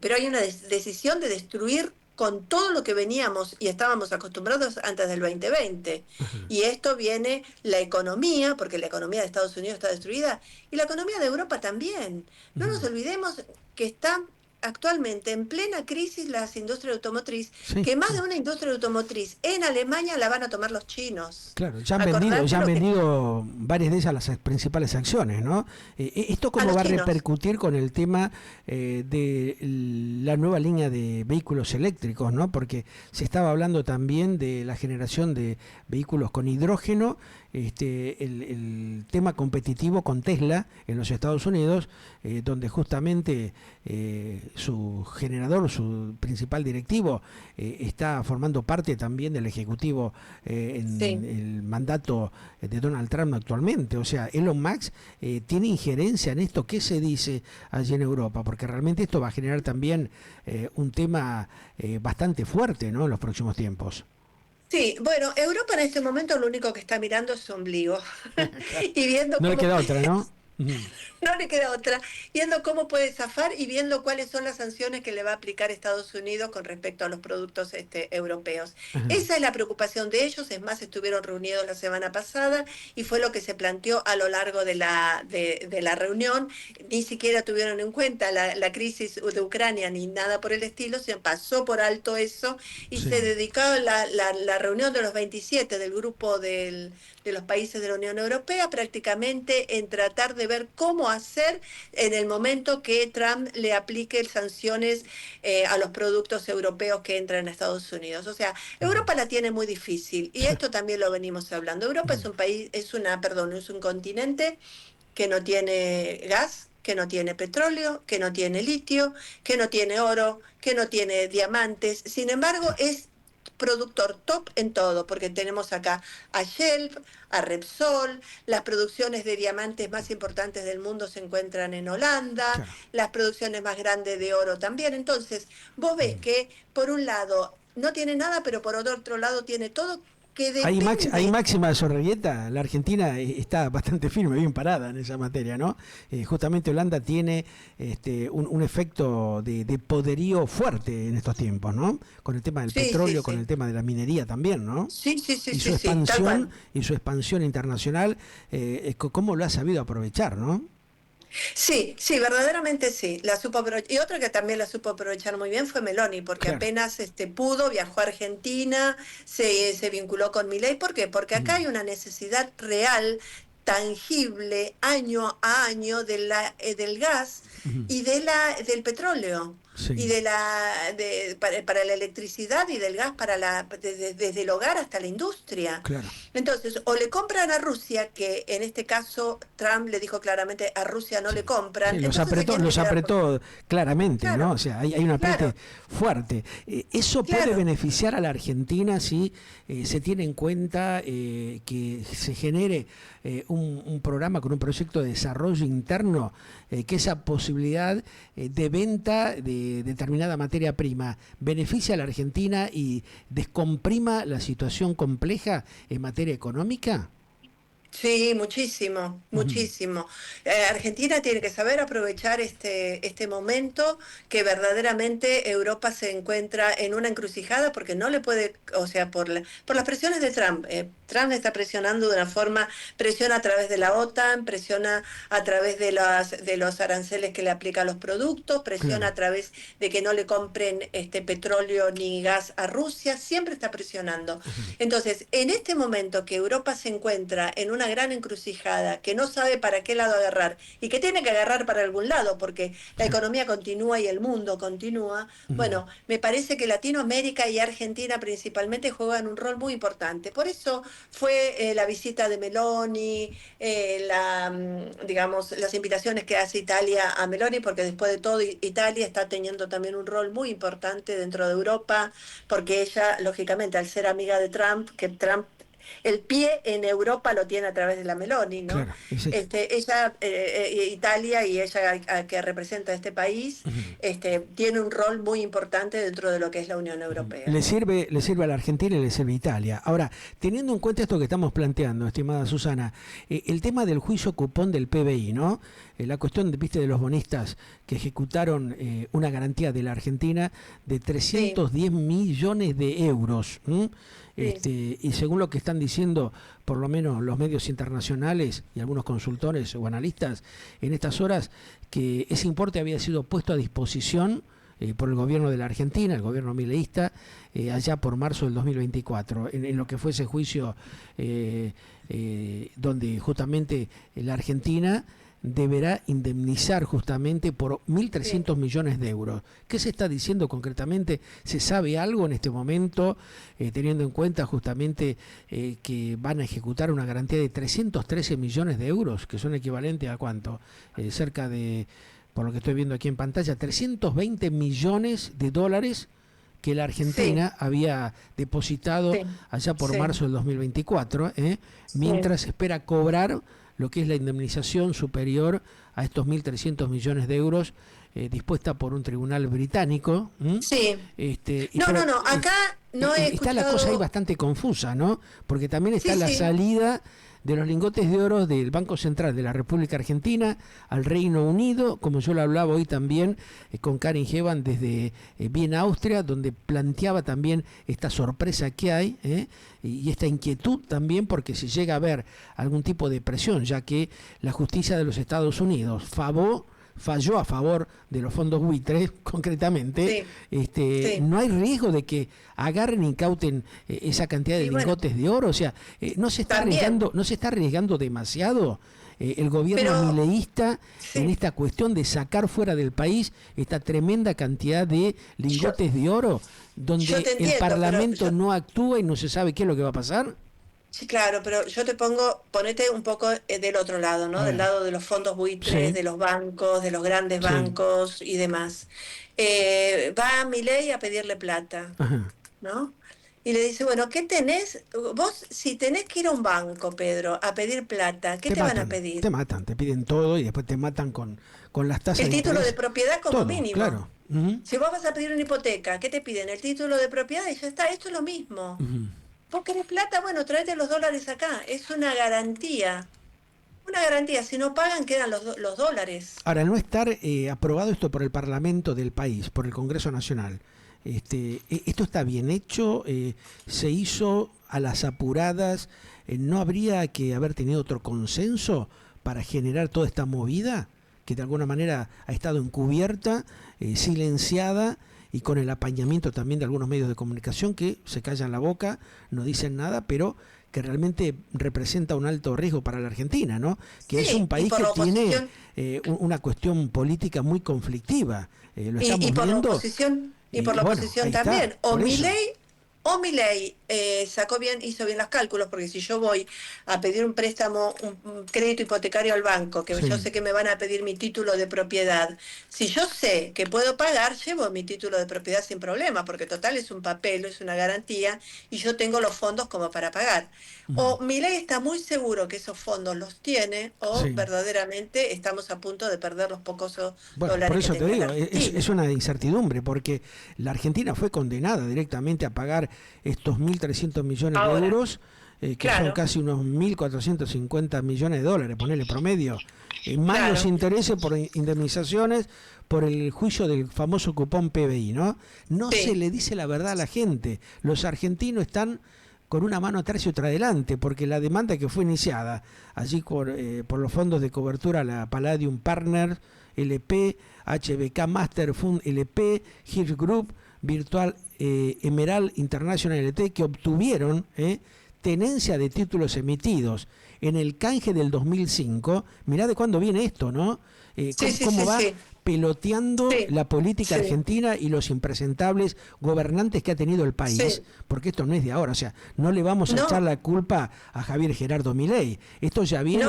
pero hay una decisión de destruir con todo lo que veníamos y estábamos acostumbrados antes del 2020. Ajá. Y esto viene la economía, porque la economía de Estados Unidos está destruida, y la economía de Europa también. No nos Ujú. olvidemos que están actualmente en plena crisis las industrias automotriz, Sí, que más sí. de una industria automotriz en Alemania la van a tomar los chinos. Claro, Acordate ya han lo que vendido varias de ellas las principales acciones, ¿no? ¿Esto a cómo los va a chinos. repercutir con el tema de la nueva línea de vehículos eléctricos, ¿no? Porque se estaba hablando también de la generación de vehículos con hidrógeno, el tema competitivo con Tesla en los Estados Unidos, donde justamente su generador, su principal directivo, está formando parte también del ejecutivo en Sí. el mandato de Donald Trump actualmente. O sea, Elon Musk tiene injerencia en esto. ¿Qué se dice allí en Europa? Porque realmente esto va a generar también un tema bastante fuerte, ¿no? En los próximos tiempos. Sí, bueno, Europa en este momento lo único que está mirando es su ombligo y viendo No le cómo queda puede otra, ¿no? Ujú. no le queda otra, viendo cómo puede zafar y viendo cuáles son las sanciones que le va a aplicar Estados Unidos con respecto a los productos europeos. Ajá. Esa es la preocupación de ellos, es más, estuvieron reunidos la semana pasada y fue lo que se planteó a lo largo de la reunión. Ni siquiera tuvieron en cuenta la crisis de Ucrania ni nada por el estilo, se pasó por alto eso y Sí. se dedicó la reunión de los 27 del grupo de los países de la Unión Europea prácticamente en tratar de ver cómo hacer en el momento que Trump le aplique sanciones a los productos europeos que entran a Estados Unidos. O sea, Ujú. Europa la tiene muy difícil y esto también lo venimos hablando. Europa Ujú. es un país, es un continente que no tiene gas, que no tiene petróleo, que no tiene litio, que no tiene oro, que no tiene diamantes. Sin embargo, es productor top en todo, porque tenemos acá a Shell, a Repsol, las producciones de diamantes más importantes del mundo se encuentran en Holanda, Claro. las producciones más grandes de oro también. Entonces, vos ves que por un lado no tiene nada, pero por otro lado tiene todo que Hay depende. máxima de Sorreguieta, la Argentina está bastante firme, bien parada en esa materia, ¿no? Justamente Holanda tiene un efecto de poderío fuerte en estos tiempos, ¿no? Con el tema del Sí, sí, petróleo, con el sí. tema de la minería también, ¿no? Sí, sí, sí, sí, sí, tal cual. Y su expansión internacional, cómo lo ha sabido aprovechar, ¿no? Sí, sí, verdaderamente sí. Y otra que también la supo aprovechar muy bien fue Meloni, porque Claro. apenas pudo, viajó a Argentina, se vinculó con Milei. ¿Por qué? Porque acá Mm. hay una necesidad real, tangible, año a año, del gas Ujú. y del petróleo. Y Sí, para la electricidad y del gas desde el hogar hasta la industria. claro. Entonces, o le compran a Rusia, que en este caso Trump le dijo claramente a Rusia no Sí, le compran, sí, entonces se tienen que los quedar con... apretó claramente, ¿no? O Claro, sea, hay un apriete claro, fuerte. ¿Eso puede claro. beneficiar a la Argentina si se tiene en cuenta que se genere un programa con un proyecto de desarrollo interno, que esa posibilidad de venta de determinada materia prima beneficia a la Argentina y descomprima la situación compleja en materia económica? Sí, muchísimo, Ujú. muchísimo. Argentina tiene que saber aprovechar este momento que verdaderamente Europa se encuentra en una encrucijada porque no le puede, o sea, por las presiones de Trump. Trump está presionando de una forma, presiona a través de la OTAN, presiona a través de los aranceles que le aplica a los productos, presiona Claro. a través de que no le compren petróleo ni gas a Rusia, siempre está presionando. Ujú. Entonces, en este momento que Europa se encuentra en una gran encrucijada, que no sabe para qué lado agarrar y que tiene que agarrar para algún lado porque la Sí. economía continúa y el mundo continúa, Ujú. bueno, me parece que Latinoamérica y Argentina principalmente juegan un rol muy importante. Por eso fue la visita de Meloni, digamos, las invitaciones que hace Italia a Meloni, porque después de todo Italia está teniendo también un rol muy importante dentro de Europa porque ella, lógicamente, al ser amiga de Trump, que Trump el pie en Europa lo tiene a través de la Meloni, ¿no? Claro. Y sí. Ella, Italia y ella que representa este país, Ujú. tiene un rol muy importante dentro de lo que es la Unión Ujú. Europea. Le sirve a la Argentina y le sirve a Italia. Ahora, teniendo en cuenta esto que estamos planteando, estimada Susana, el tema del juicio cupón del PBI, ¿no? La cuestión, viste, de los bonistas que ejecutaron una garantía de la Argentina de Sí, 310 millones de euros. ¿M? sí, Y según lo que están diciendo, por lo menos los medios internacionales y algunos consultores o analistas en estas horas, que ese importe había sido puesto a disposición por el gobierno de la Argentina, el gobierno mileísta, allá por marzo del 2024, en lo que fue ese juicio donde justamente la Argentina deberá indemnizar justamente por sí. 1.300 millones de euros. ¿Qué se está diciendo concretamente? ¿Se sabe algo en este momento, teniendo en cuenta justamente que van a ejecutar una garantía de 313 millones de euros, que son equivalentes a cuánto? Cerca de, por lo que estoy viendo aquí en pantalla, 320 millones de dólares que la Sí, Argentina había depositado sí, allá por sí, marzo del 2024, sí. mientras espera cobrar lo que es la indemnización superior a estos 1.300 millones de euros dispuesta por un tribunal británico. Sí. Y No, pero no, no, acá no he está la cosa ahí escuchado. bastante confusa, ¿no? Porque también Sí, está la sí, salida de los lingotes de oro del Banco Central de la República Argentina al Reino Unido, como yo lo hablaba hoy también con Karin Heban desde Viena, Austria, donde planteaba también esta sorpresa que hay y esta inquietud también porque si llega a haber algún tipo de presión, ya que la justicia de los Estados Unidos falló a favor de los fondos buitres, concretamente, sí, sí. no hay riesgo de que agarren e incauten esa cantidad de Y bueno, lingotes de oro, o sea, también. no se está arriesgando demasiado el gobierno Pero mileísta en sí, esta cuestión de sacar fuera del país esta tremenda cantidad de yo, lingotes de oro, yo donde te el entiendo, pero Parlamento no actúa y no se sabe qué es lo que va a pasar. sí, claro, pero yo te pongo, ponete un poco del otro lado, ¿no? A Del ver, lado de los fondos buitres, sí, de los bancos, de los grandes sí, bancos y demás. Va Milei a pedirle plata, ajá. ¿no? Y le dice, bueno, ¿qué tenés? Vos, si tenés que ir a un banco, Pedro, a pedir plata, ¿qué te van a Te pedir? matan, te piden todo y después te matan con las tasas El de título de interés. propiedad como Todo, mínimo. claro. Ujú, Si vos vas a pedir una hipoteca, ¿qué te piden? El título de propiedad y ya está, esto es lo mismo. ujú. ¿Vos querés plata? Bueno, tráete los dólares acá. Es una garantía. Una garantía. Si no pagan, quedan los dólares. Ahora, al no estar aprobado esto por el Parlamento del país, por el Congreso Nacional, ¿esto está bien hecho? ¿Se hizo a las apuradas? ¿No habría que haber tenido otro consenso para generar toda esta movida que de alguna manera ha estado encubierta, silenciada y con el apañamiento también de algunos medios de comunicación que se callan la boca, no dicen nada, pero que realmente representa un alto riesgo para la Argentina, ¿no? Que es un Sí, y país por que la tiene oposición, una cuestión política muy conflictiva. Lo y estamos por la viendo oposición, y por y la bueno, oposición ahí está, también. por eso. O Milei sacó bien, hizo bien los cálculos, porque si yo voy a pedir un préstamo, un crédito hipotecario al banco, que yo Sí. sé que me van a pedir mi título de propiedad, si yo sé que puedo pagar, llevo mi título de propiedad sin problema, porque total es un papel, es una garantía, y yo tengo los fondos como para pagar. Ujú. O Milei está muy seguro que esos fondos los tiene, o Sí. verdaderamente estamos a punto de perder los pocos Bueno, por dólares que eso te tenía la digo, Argentina. es una incertidumbre, porque la Argentina fue condenada directamente a pagar estos 1.300 millones de Ahora, euros que son casi unos 1.450 millones de dólares, ponerle promedio, más los intereses por indemnizaciones por el juicio del famoso cupón PBI, ¿no? No se le dice la verdad a la gente. Los argentinos están con una mano atrás y otra adelante, porque la demanda que fue iniciada allí por los fondos de cobertura, la Palladium Partners, LP, HBK Master Fund LP, Hirsch Group, Virtual Emerald International LT, que obtuvieron tenencia de títulos emitidos en el canje del 2005. Mirá de cuándo viene esto, ¿no? Cómo va peloteando la política argentina y los impresentables gobernantes que ha tenido el país, porque esto no es de ahora, o sea, no le vamos a echar la culpa a Javier Gerardo Milei, esto ya viene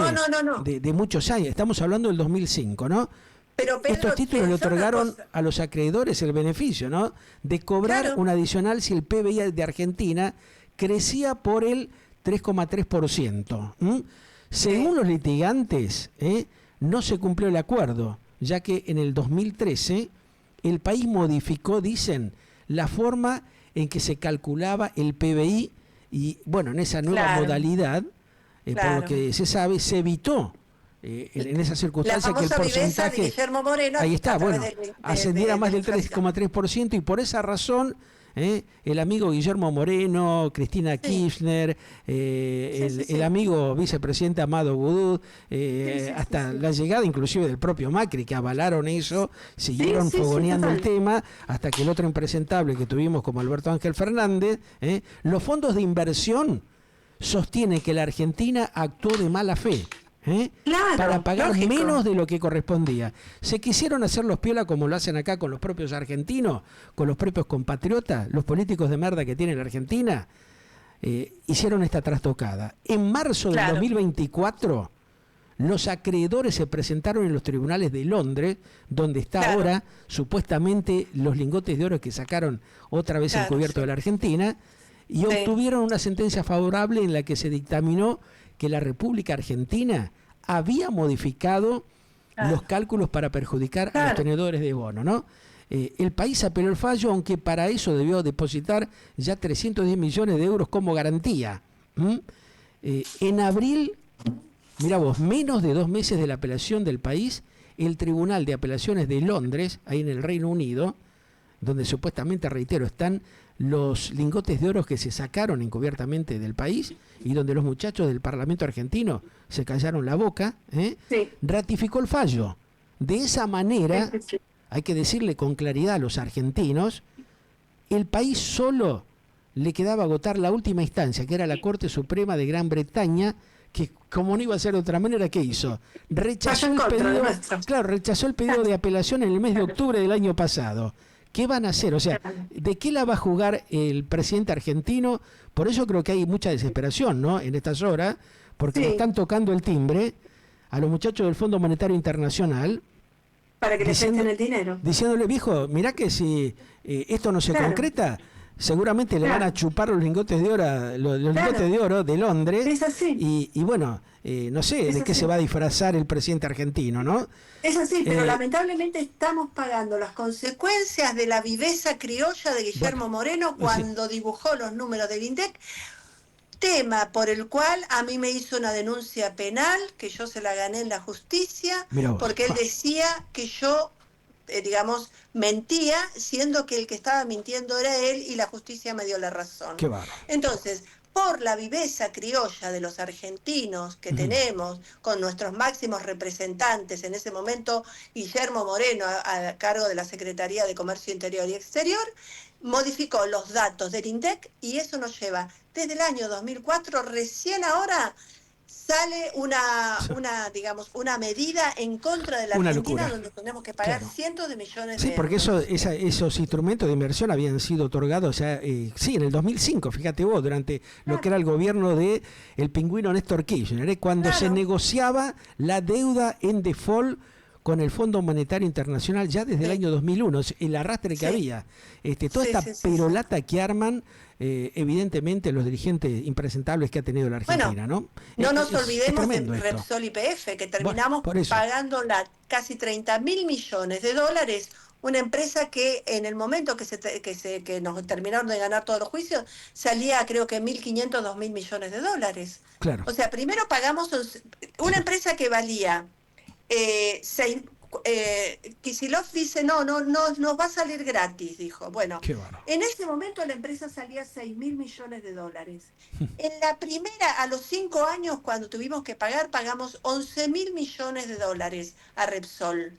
de muchos años, estamos hablando del 2005, ¿no? Pero Pedro, estos títulos le otorgaron a los acreedores el beneficio, ¿no?, de cobrar un adicional si el PBI de Argentina crecía por el 3,3%. Según los litigantes, no se cumplió el acuerdo, ya que en el 2013 el país modificó, dicen, la forma en que se calculaba el PBI y, bueno, en esa nueva modalidad, por lo que se sabe, se evitó en esa circunstancia que el porcentaje de Guillermo Moreno, ahí está, bueno, ascendiera más del 3,3%, y por esa razón el amigo Guillermo Moreno, Cristina Kirchner, el amigo vicepresidente Amado Boudou, hasta la llegada inclusive del propio Macri, que avalaron eso, siguieron fogoneando el tema, hasta que el otro impresentable que tuvimos como Alberto Ángel Fernández, los fondos de inversión sostienen que la Argentina actuó de mala fe. Para pagar menos de lo que correspondía. Se quisieron hacer los piola como lo hacen acá con los propios argentinos, con los propios compatriotas, los políticos de merda que tiene la Argentina, hicieron esta trastocada. En marzo del 2024, los acreedores se presentaron en los tribunales de Londres, donde está ahora supuestamente los lingotes de oro que sacaron otra vez encubierto de la Argentina, y obtuvieron una sentencia favorable en la que se dictaminó que la República Argentina había modificado los cálculos para perjudicar a los tenedores de bono, ¿no? El país apeló el fallo, aunque para eso debió depositar ya 310 millones de euros como garantía. En abril, mira vos, menos de 2 meses de la apelación del país, el Tribunal de Apelaciones de Londres, ahí en el Reino Unido, donde supuestamente, reitero, están los lingotes de oro que se sacaron encubiertamente del país y donde los muchachos del Parlamento argentino se callaron la boca, ratificó el fallo. De esa manera, hay que decirle con claridad a los argentinos, el país solo le quedaba agotar la última instancia, que era la Corte Suprema de Gran Bretaña, que como no iba a ser de otra manera, ¿qué hizo? Rechazó el pedido de apelación en el mes de octubre del año pasado. ¿Qué van a hacer? O sea, ¿de qué la va a jugar el presidente argentino? Por eso creo que hay mucha desesperación, ¿no?, en estas horas, porque le están tocando el timbre a los muchachos del Fondo Monetario Internacional. Para que les presten el dinero. Diciéndole, viejo, mirá que si esto no se concreta, seguramente le van a chupar los lingotes de oro, los lingotes de oro de Londres. Es así. Y bueno, no sé de qué se va a disfrazar el presidente argentino, ¿no? Es así, pero lamentablemente estamos pagando las consecuencias de la viveza criolla de Guillermo Moreno cuando dibujó los números del INDEC, tema por el cual a mí me hizo una denuncia penal, que yo se la gané en la justicia, porque él decía que yo, digamos, mentía, siendo que el que estaba mintiendo era él, y la justicia me dio la razón. Qué bárbaro. Entonces, por la viveza criolla de los argentinos que tenemos, con nuestros máximos representantes, en ese momento Guillermo Moreno, a cargo de la Secretaría de Comercio Interior y Exterior, modificó los datos del INDEC, y eso nos lleva desde el año 2004, recién ahora sale una medida en contra de la Argentina, donde tenemos que pagar cientos de millones de euros. Porque esos instrumentos de inversión habían sido otorgados en el 2005, fíjate vos, durante lo que era el gobierno de el pingüino Néstor Kirchner, cuando se negociaba la deuda en default con el Fondo Monetario Internacional ya desde el año 2001, el arrastre que había, toda esta perolata que arman, evidentemente los dirigentes impresentables que ha tenido la Argentina, bueno, ¿no? No nos olvidemos de esto. Repsol YPF, que terminamos pagando casi 30.000 millones de dólares, una empresa que en el momento que nos terminaron de ganar todos los juicios, salía creo que 1.500, 2.000 millones de dólares. Claro. O sea, primero pagamos una empresa que valía Kicillof dice, no nos va a salir gratis, dijo. Bueno, en ese momento la empresa salía 6.000 millones de dólares. En la primera, a los 5 años, cuando tuvimos que pagar, pagamos 11.000 millones de dólares a Repsol.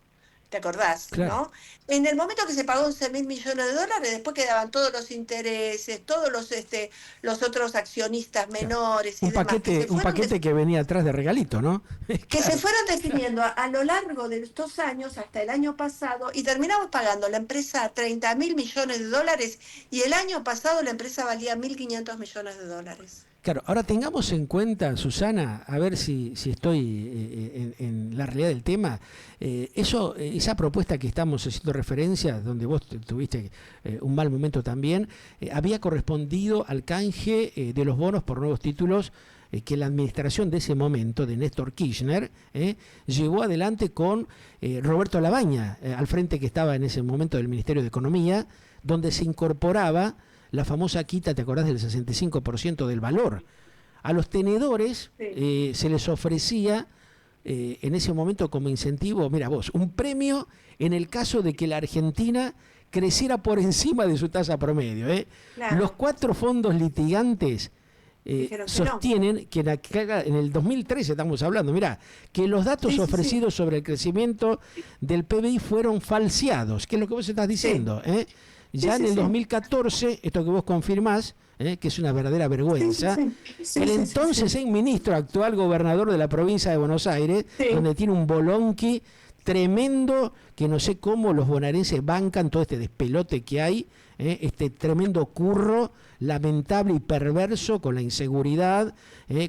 ¿Te acordás? Claro. ¿No? En el momento que se pagó 11.000 millones de dólares, después quedaban todos los intereses, todos los otros accionistas menores y un demás. Un paquete que venía atrás de regalito, ¿no? Que se fueron definiendo a lo largo de estos años, hasta el año pasado, y terminamos pagando la empresa 30.000 millones de dólares, y el año pasado la empresa valía 1.500 millones de dólares. Claro, ahora tengamos en cuenta, Susana, a ver si estoy en la realidad del tema, esa propuesta que estamos haciendo referencia, donde vos tuviste un mal momento también, había correspondido al canje de los bonos por nuevos títulos que la administración de ese momento, de Néstor Kirchner, llevó adelante con Roberto Labaña, al frente que estaba en ese momento del Ministerio de Economía, donde se incorporaba la famosa quita, ¿te acordás? Del 65% del valor. A los tenedores se les ofrecía en ese momento como incentivo, mira vos, un premio en el caso de que la Argentina creciera por encima de su tasa promedio. Claro. Los 4 fondos litigantes sostienen que en el 2013 estamos hablando, mirá, que los datos ofrecidos sobre el crecimiento del PBI fueron falseados, que es lo que vos estás diciendo, Ya en el 2014, esto que vos confirmás, que es una verdadera vergüenza, el entonces ministro, actual gobernador de la provincia de Buenos Aires, donde tiene un bolonqui tremendo, que no sé cómo los bonaerenses bancan todo este despelote que hay, este tremendo curro lamentable y perverso con la inseguridad,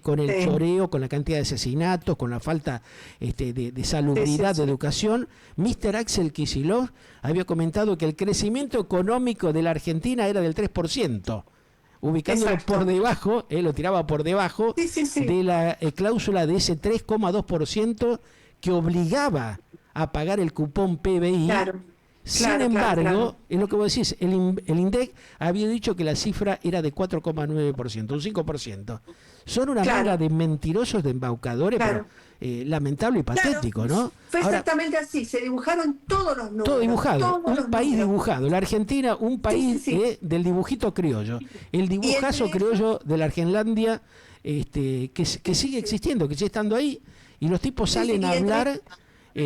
con el choreo, con la cantidad de asesinatos, con la falta de salubridad, de educación. Mr. Axel Kicillof había comentado que el crecimiento económico de la Argentina era del 3%, ubicándolo por debajo, lo tiraba por debajo de la cláusula de ese 3,2% que obligaba a pagar el cupón PBI. Claro. Sin embargo, es lo que vos decís, el INDEC había dicho que la cifra era de 4,9%, un 5%. Son una manga de mentirosos, de embaucadores, pero lamentable y patético, ¿no? Fue exactamente así, se dibujaron todos los números. Todo dibujado, un país dibujado. La Argentina, un país del dibujito criollo. El dibujazo criollo de la Argenlandia, que sigue existiendo, que sigue estando ahí, y los tipos salen a hablar...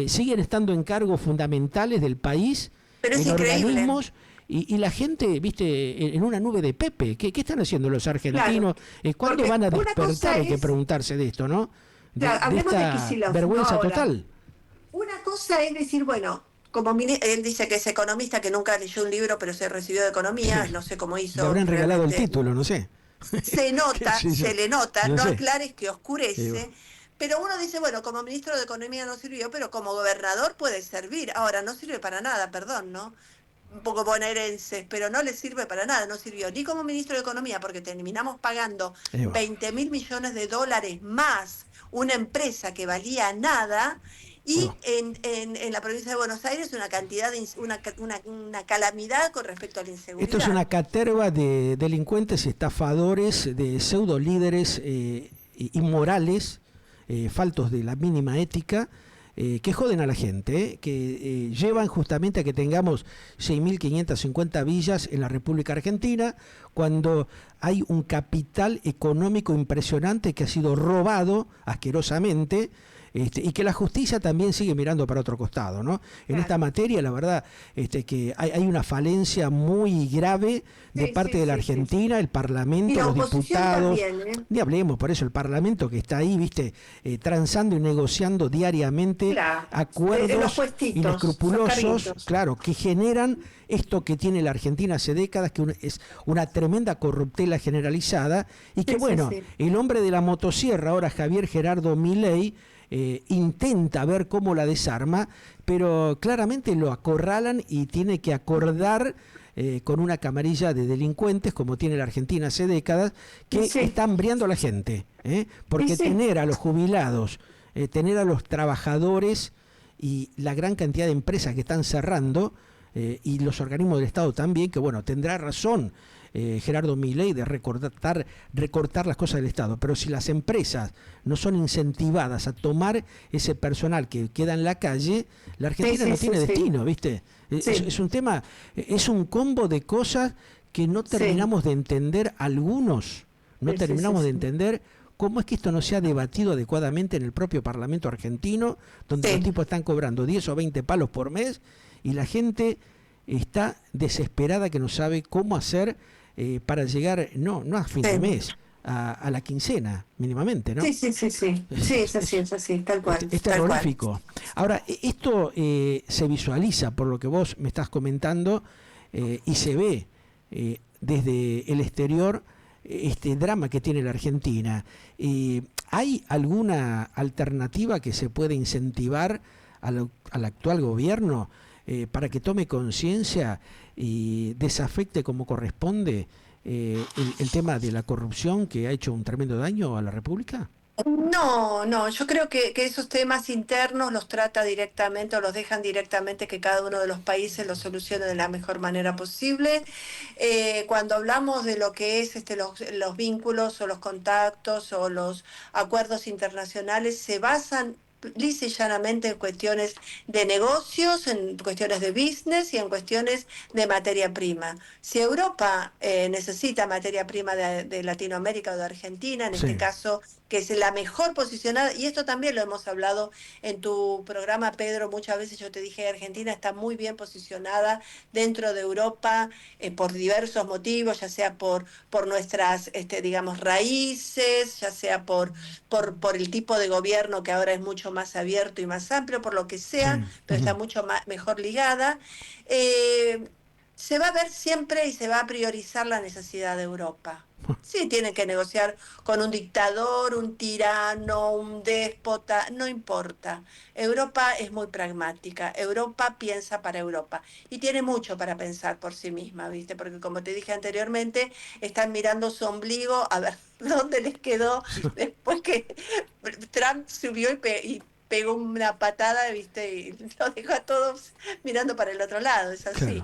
siguen estando en cargos fundamentales del país, pero en organismos, y la gente, viste, en una nube de Pepe. ¿Qué están haciendo los argentinos? ¿Cuándo van a despertar? Hay que preguntarse de esto, ¿no? De esta vergüenza total. Una cosa es decir, bueno, como él dice que es economista, que nunca leyó un libro, pero se recibió de economía, no sé cómo hizo. Le habrán regalado el título, no sé. Se nota, se le nota, no aclares que oscurece. Pero uno dice, bueno, como ministro de Economía no sirvió, pero como gobernador puede servir. Ahora, no sirve para nada, perdón, ¿no? Un poco bonaerenses, pero no le sirve para nada, no sirvió ni como ministro de Economía, porque terminamos pagando 20.000 millones de dólares más una empresa que valía nada, y en la provincia de Buenos Aires una cantidad de una calamidad con respecto a la inseguridad. Esto es una caterva de delincuentes y estafadores, de pseudo líderes inmorales, faltos de la mínima ética, que joden a la gente, que llevan justamente a que tengamos 6.550 villas en la República Argentina, cuando hay un capital económico impresionante que ha sido robado asquerosamente, y que la justicia también sigue mirando para otro costado, ¿no? En esta materia, la verdad, que hay una falencia muy grave de parte de la Argentina, el Parlamento, los diputados, también, ni hablemos, por eso el Parlamento que está ahí, viste, transando y negociando diariamente acuerdos inescrupulosos, claro, que generan esto que tiene la Argentina hace décadas, que es una tremenda corruptela generalizada, y que el hombre de la motosierra, ahora Javier Gerardo Milei, intenta ver cómo la desarma, pero claramente lo acorralan y tiene que acordar con una camarilla de delincuentes, como tiene la Argentina hace décadas, que Sí, está hambriando a la gente. y Porque sí, tener a los jubilados, tener a los trabajadores y la gran cantidad de empresas que están cerrando, y los organismos del Estado también, que bueno, tendrá razón Gerardo Milei de recortar las cosas del Estado, pero si las empresas no son incentivadas a tomar ese personal que queda en la calle, la sí, Argentina sí, no sí, tiene sí, destino, ¿viste? sí, Es un tema, es un combo de cosas que no sí, terminamos de entender algunos, no sí, sí, sí, terminamos de sí. entender cómo es que esto no se ha debatido adecuadamente en el propio Parlamento argentino, donde los Sí. tipos están cobrando 10 o 20 palos por mes y la gente está desesperada que no sabe cómo hacer para llegar, no a fin de Sí, mes, a la quincena, mínimamente, ¿no? sí, sí, sí, sí, sí, es así, tal cual, Es tal cual. terrorífico. Ahora, esto se visualiza por lo que vos me estás comentando y se ve desde el exterior este drama que tiene la Argentina. ¿Hay alguna alternativa que se puede incentivar al actual gobierno para que tome conciencia y desafecte como corresponde el tema de la corrupción que ha hecho un tremendo daño a la República? No, no, yo creo que esos temas internos los trata directamente o los dejan directamente que cada uno de los países los solucione de la mejor manera posible. Cuando hablamos de lo que es los vínculos o los contactos o los acuerdos internacionales, se basan lisa y llanamente en cuestiones de negocios, en cuestiones de business y en cuestiones de materia prima. Si Europa necesita materia prima de Latinoamérica o de Argentina, en este Sí. caso que es la mejor posicionada, y esto también lo hemos hablado en tu programa, Pedro, muchas veces yo te dije, Argentina está muy bien posicionada dentro de Europa por diversos motivos, ya sea por nuestras, digamos, raíces, ya sea por el tipo de gobierno que ahora es mucho más abierto y más amplio, por lo que sea, Sí. pero está mucho más, mejor ligada. Eh, Se va a ver siempre y se va a priorizar la necesidad de Europa. Sí, tienen que negociar con un dictador, un tirano, un déspota, no importa. Europa es muy pragmática, Europa piensa para Europa y tiene mucho para pensar por sí misma, ¿viste? Porque como te dije anteriormente, están mirando su ombligo a ver dónde les quedó después que Trump subió y pegó una patada, ¿viste? Y los dejó a todos mirando para el otro lado, es Claro. así.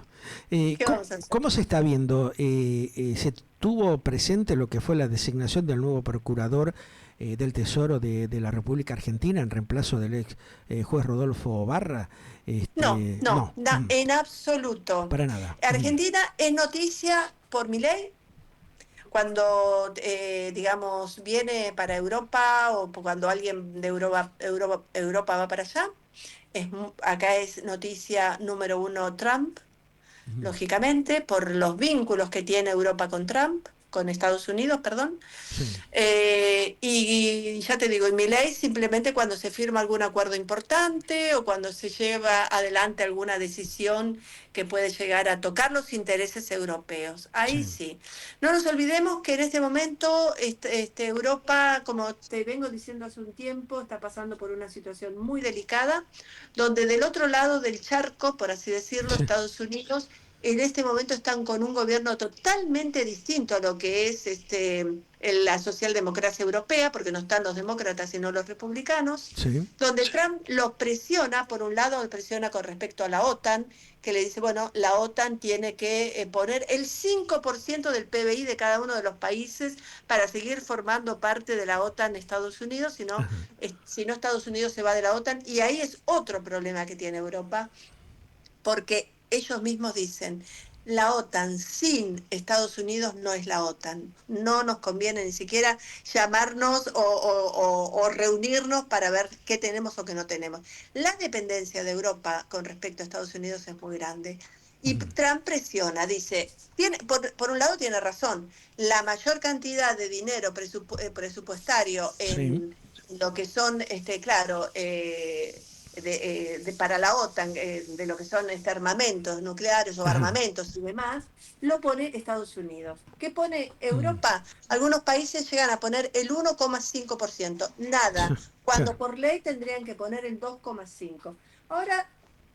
¿Qué vamos a hacer? ¿Cómo se está viendo? ¿Se tuvo presente lo que fue la designación del nuevo procurador del Tesoro de la República Argentina en reemplazo del ex juez Rodolfo Barra? No, no, No, en absoluto. para nada. Argentina es noticia por mi ley cuando, digamos, viene para Europa o cuando alguien de Europa va para allá. Acá es noticia número uno Trump, lógicamente, por los vínculos que tiene Europa con Trump, con Estados Unidos, perdón. Sí. Y ya te digo, en mi ley simplemente cuando se firma algún acuerdo importante o cuando se lleva adelante alguna decisión que puede llegar a tocar los intereses europeos. Ahí Sí. sí. No nos olvidemos que en este momento Europa, como te vengo diciendo hace un tiempo, está pasando por una situación muy delicada, donde del otro lado del charco, por así decirlo, Sí. Estados Unidos en este momento están con un gobierno totalmente distinto a lo que es la socialdemocracia europea, porque no están los demócratas sino los republicanos, Sí. donde Trump los presiona, por un lado lo presiona con respecto a la OTAN, que le dice, bueno, la OTAN tiene que poner el 5% del PBI de cada uno de los países para seguir formando parte de la OTAN Estados Unidos, Ajá. si no Estados Unidos se va de la OTAN, y ahí es otro problema que tiene Europa, porque ellos mismos dicen, la OTAN sin Estados Unidos no es la OTAN. No nos conviene ni siquiera llamarnos o reunirnos para ver qué tenemos o qué no tenemos. La dependencia de Europa con respecto a Estados Unidos es muy grande. Y Trump presiona, dice, por un lado tiene razón, la mayor cantidad de dinero presupuestario Sí. en lo que son, claro, para la OTAN, de lo que son armamentos nucleares o Ajá. armamentos y demás, lo pone Estados Unidos. ¿Qué pone Mm. Europa? Algunos países llegan a poner el 1,5%, nada, cuando Claro. por ley tendrían que poner el 2,5%. Ahora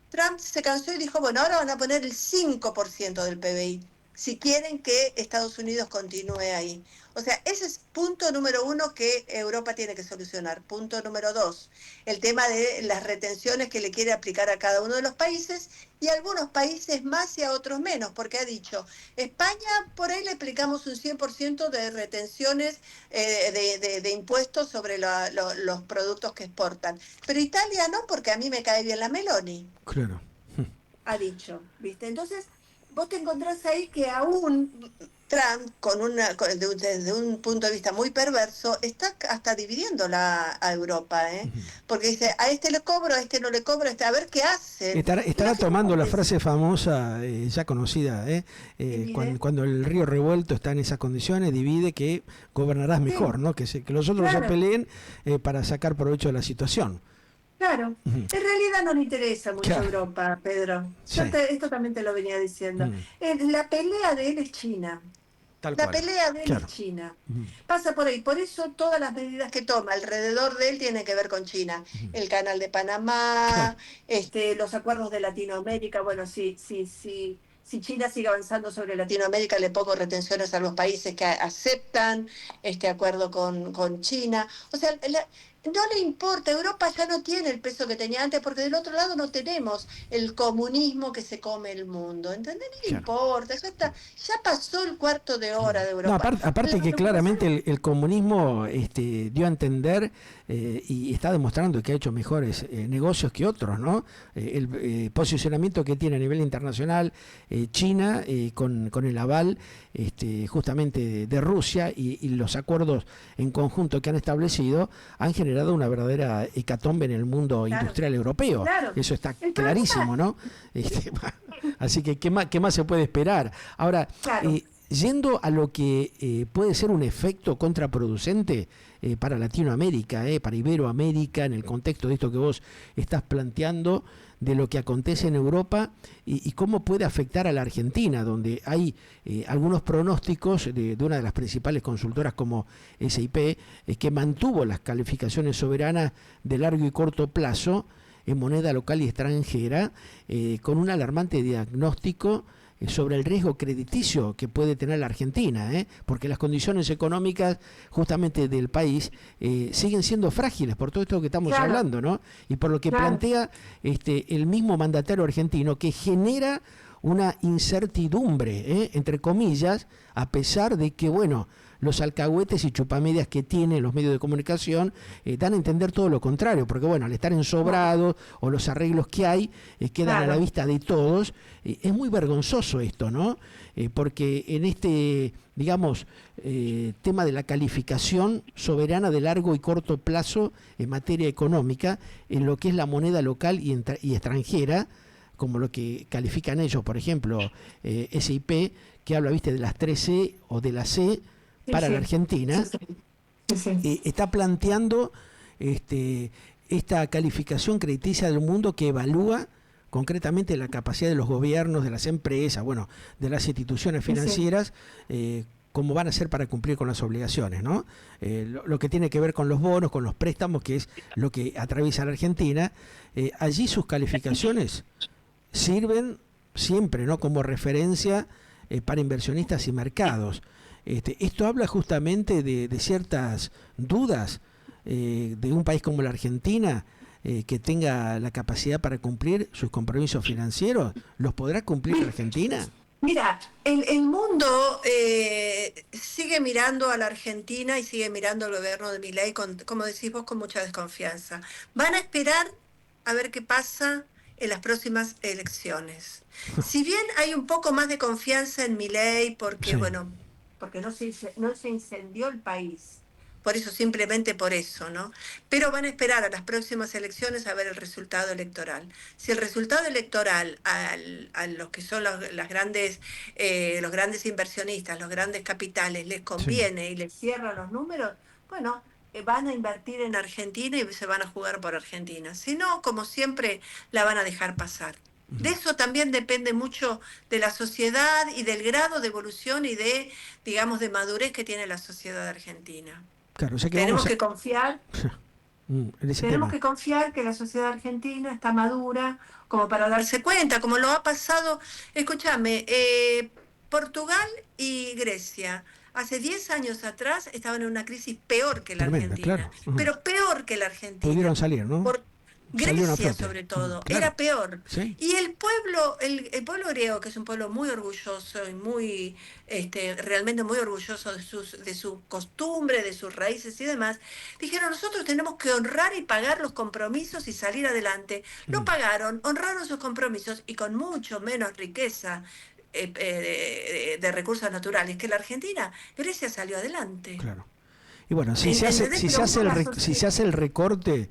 Trump se cansó y dijo, bueno, ahora van a poner el 5% del PBI, si quieren que Estados Unidos continúe ahí. O sea, ese es punto número uno que Europa tiene que solucionar. Punto número dos, el tema de las retenciones que le quiere aplicar a cada uno de los países, y a algunos países más y a otros menos, porque ha dicho, España por ahí le aplicamos un 100% de retenciones de impuestos sobre los productos que exportan. Pero Italia no, porque a mí me cae bien la Meloni, Claro. ha dicho, ¿viste? Entonces, vos te encontrás ahí que aún Trump, desde un punto de vista muy perverso, está hasta dividiendo a Europa, ¿eh? Porque dice, a este le cobro, a este no le cobro, a ver qué hacen. Estará tomando la Imagínate, frase famosa, ya conocida, divide. cuando el río revuelto está en esas condiciones, divide que gobernarás Sí, mejor, ¿no? Que los otros se claro. peleen para sacar provecho de la situación. Claro, Ujú. en realidad no le interesa mucho Claro, Europa, Pedro. sí, Esto también te lo venía diciendo. mm, La pelea de él es China. tal La cual, pelea de él es claro. China. Ujú, Pasa por ahí. Por eso todas las medidas que toma alrededor de él tienen que ver con China. ujú. El canal de Claro, Panamá, los acuerdos de Latinoamérica. Bueno, si China sigue avanzando sobre Latinoamérica, le pongo retenciones a los países que aceptan este acuerdo con China. O sea, no le importa. Europa ya no tiene el peso que tenía antes, porque del otro lado no tenemos el comunismo que se come el mundo. ¿Entendés? No le claro. importa. Ya pasó el cuarto de hora de No, Europa. La aparte que preocupación claramente el comunismo dio a entender y está demostrando que ha hecho mejores negocios que otros, ¿no? El posicionamiento que tiene a nivel internacional China con el aval justamente de Rusia y los acuerdos en conjunto que han establecido han generado una verdadera hecatombe en el mundo claro, industrial europeo. claro. Eso está El clarísimo, problema, ¿no? Así que, qué más se puede esperar? Ahora, claro, yendo a lo que puede ser un efecto contraproducente para Latinoamérica, para Iberoamérica, en el contexto de esto que vos estás planteando, de lo que acontece en Europa y cómo puede afectar a la Argentina, donde hay algunos pronósticos de una de las principales consultoras como SIP, que mantuvo las calificaciones soberanas de largo y corto plazo en moneda local y extranjera, con un alarmante diagnóstico sobre el riesgo crediticio que puede tener la Argentina, porque las condiciones económicas justamente del país siguen siendo frágiles por todo esto que estamos claro, hablando, ¿no? Y por lo que claro, plantea el mismo mandatario argentino, que genera una incertidumbre, entre comillas, a pesar de que, bueno, los alcahuetes y chupamedias que tienen los medios de comunicación dan a entender todo lo contrario, porque bueno, al estar ensobrados o los arreglos que hay quedan a la claro, vista de todos. Es muy vergonzoso esto, ¿no? Porque en este, digamos, tema de la calificación soberana de largo y corto plazo en materia económica, en lo que es la moneda local y extranjera, como lo que califican ellos, por ejemplo, SIP, que habla, viste, de las 3C o de la C sí, para la sí, sí, Argentina, sí, sí, sí. está planteando esta calificación crediticia del mundo que evalúa concretamente la capacidad de los gobiernos, de las empresas, bueno, de las instituciones Sí, sí. financieras, cómo van a hacer para cumplir con las obligaciones, ¿no? Lo que tiene que ver con los bonos, con los préstamos, que es lo que atraviesa la Argentina, allí sus calificaciones sirven siempre, ¿no?, como referencia para inversionistas y mercados. Esto habla justamente de ciertas dudas de un país como la Argentina, que tenga la capacidad para cumplir sus compromisos financieros. ¿Los podrá cumplir la Argentina? Mira, el mundo sigue mirando a la Argentina y sigue mirando al gobierno de Milei, como decís vos, con mucha desconfianza. Van a esperar a ver qué pasa en las próximas elecciones. Si bien hay un poco más de confianza en Milei, porque, Sí. bueno, porque no se incendió el país, por eso, simplemente por eso, ¿no? Pero van a esperar a las próximas elecciones a ver el resultado electoral. Si el resultado electoral a los que son los grandes inversionistas, los grandes capitales, les Sí. conviene y les cierran los números, bueno, van a invertir en Argentina y se van a jugar por Argentina. Si no, como siempre, la van a dejar pasar. De eso también depende mucho de la sociedad y del grado de evolución y de, digamos, de madurez que tiene la sociedad argentina. Claro, o sea que Tenemos vamos a... que confiar en ese Tenemos tema. que confiar que la sociedad argentina está madura como para darse cuenta, como lo ha pasado, escúchame, Portugal y Grecia. Hace 10 años atrás estaban en una crisis peor que la Tremenda, Argentina, claro. pero peor que la Argentina. Pudieron salir, ¿no? Por Salieron a Grecia flote. sobre todo, Claro, era peor. sí. Y el pueblo, el pueblo griego, que es un pueblo muy orgulloso y muy, realmente muy orgulloso de su costumbre, de sus raíces y demás, dijeron, nosotros tenemos que honrar y pagar los compromisos y salir adelante. Lo pagaron, honraron sus compromisos y con mucho menos riqueza de recursos naturales que la Argentina. Grecia salió adelante. Claro. Y bueno, si se hace, ¿Entendés? Pero hubo una si se sociedad. hace el recorte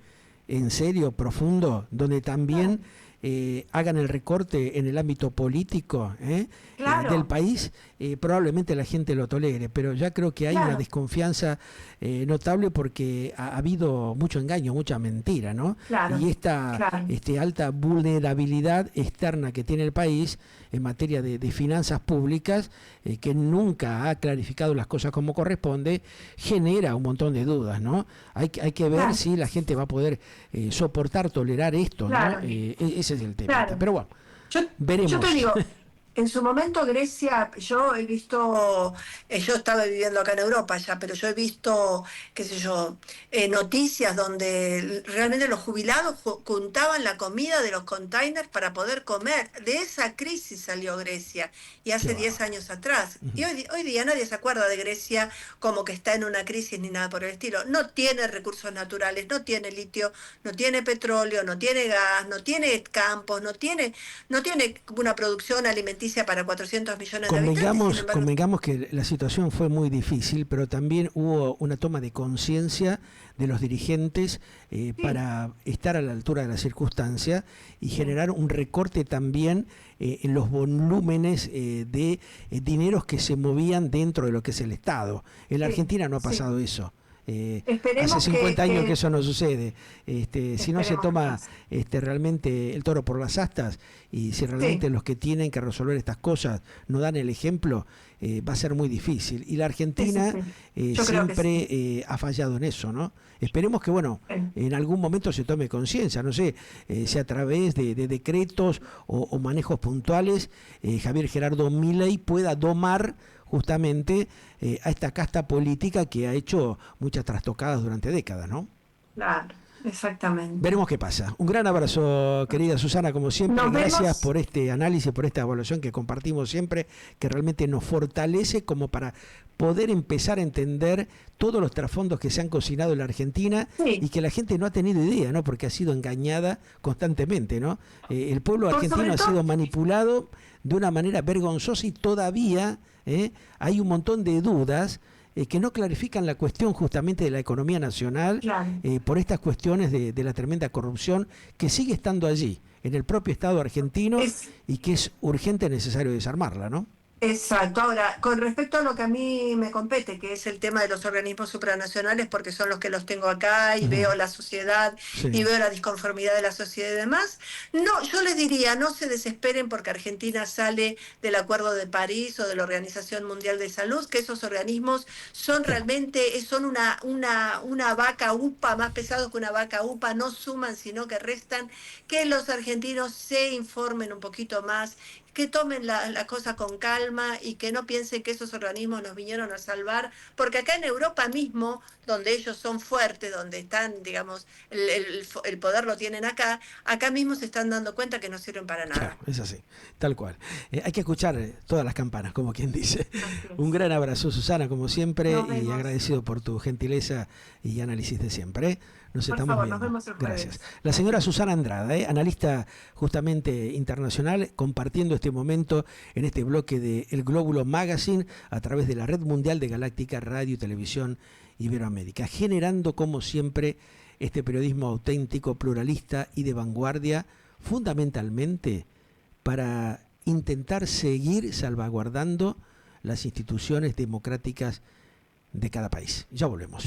en serio, profundo, donde también Claro, hagan el recorte en el ámbito político del claro, país, probablemente la gente lo tolere, pero ya creo que hay una claro, desconfianza notable porque ha habido mucho engaño, mucha mentira, ¿no? claro, Y esta claro. alta vulnerabilidad externa que tiene el país en materia de finanzas públicas, que nunca ha clarificado las cosas como corresponde, genera un montón de dudas, ¿no? Hay que ver Claro, si la gente va a poder soportar, tolerar esto, ¿no? claro, Ese es el tema. claro. Pero bueno, Yo, yo te veremos. digo, en su momento Grecia, yo he visto, yo estaba viviendo acá en Europa ya, pero yo he visto, qué sé yo, noticias donde realmente los jubilados juntaban la comida de los containers para poder comer. De esa crisis salió Grecia, y Qué hace 10 bárbaro. años atrás. Y Ujú. hoy día nadie se acuerda de Grecia como que está en una crisis ni nada por el estilo. No tiene recursos naturales, no tiene litio, no tiene petróleo, no tiene gas, no tiene campos, no tiene una producción alimenticia para 400 millones de habitantes, sin embargo, Convengamos que la situación fue muy difícil, pero también hubo una toma de conciencia de los dirigentes sí, para estar a la altura de la circunstancia y sí, generar un recorte también en los volúmenes de dineros que se movían dentro de lo que es el Estado. En la sí, Argentina no ha sí. pasado eso. Hace Esperemos 50 años que que eso no sucede. Si no se esperemos que toma pase. realmente el toro por las astas y si realmente Sí, los que tienen que resolver estas cosas no dan el ejemplo, va a ser muy difícil. Y la sí, sí, Argentina sí. Yo creo que siempre sí. ha fallado en eso, ¿no? Esperemos que, bueno, Sí. en algún momento se tome conciencia, no sé, si a través de decretos o manejos puntuales, Javier Gerardo Milei pueda domar justamente a esta casta política que ha hecho muchas trastocadas durante décadas, ¿no? Claro, exactamente. Veremos qué pasa. Un gran abrazo, querida Susana, como siempre. Nos Gracias vemos. por este análisis, por esta evaluación que compartimos siempre, que realmente nos fortalece como para poder empezar a entender todos los trasfondos que se han cocinado en la Argentina y Sí, que la gente no ha tenido idea, ¿no? Porque ha sido engañada constantemente, ¿no? El pueblo por argentino sobre ha todo, sido manipulado de una manera vergonzosa y todavía hay un montón de dudas que no clarifican la cuestión justamente de la economía nacional claro. por estas cuestiones de la tremenda corrupción que sigue estando allí, en el propio Estado argentino, Es, y que es urgente necesario desarmarla, ¿no? Exacto. Ahora, con respecto a lo que a mí me compete, que es el tema de los organismos supranacionales, porque son los que los tengo acá y Ujú. veo la sociedad y Sí, veo la disconformidad de la sociedad y demás, no, yo les diría, no se desesperen porque Argentina sale del Acuerdo de París o de la Organización Mundial de Salud, que esos organismos son claro. realmente, son una vaca upa, más pesados que una vaca upa, no suman, sino que restan, que los argentinos se informen un poquito más, que tomen la cosa con calma y que no piensen que esos organismos nos vinieron a salvar, porque acá en Europa mismo, donde ellos son fuertes, donde están, digamos, el poder lo tienen acá, acá mismo se están dando cuenta que no sirven para Claro, nada. es así, tal cual. Hay que escuchar todas las campanas, como quien dice. Así Un es. gran abrazo, Susana, como siempre, Nos y vemos. agradecido por tu gentileza y análisis de siempre. Nos Por estamos favor, nos viendo. vemos el Gracias. jueves. La señora Susana Andrada, analista justamente internacional, compartiendo este momento en este bloque de El Glóbulo Magazine a través de la Red Mundial de Galáctica Radio y Televisión Iberoamérica, generando, como siempre, este periodismo auténtico, pluralista y de vanguardia, fundamentalmente para intentar seguir salvaguardando las instituciones democráticas de cada país. Ya volvemos.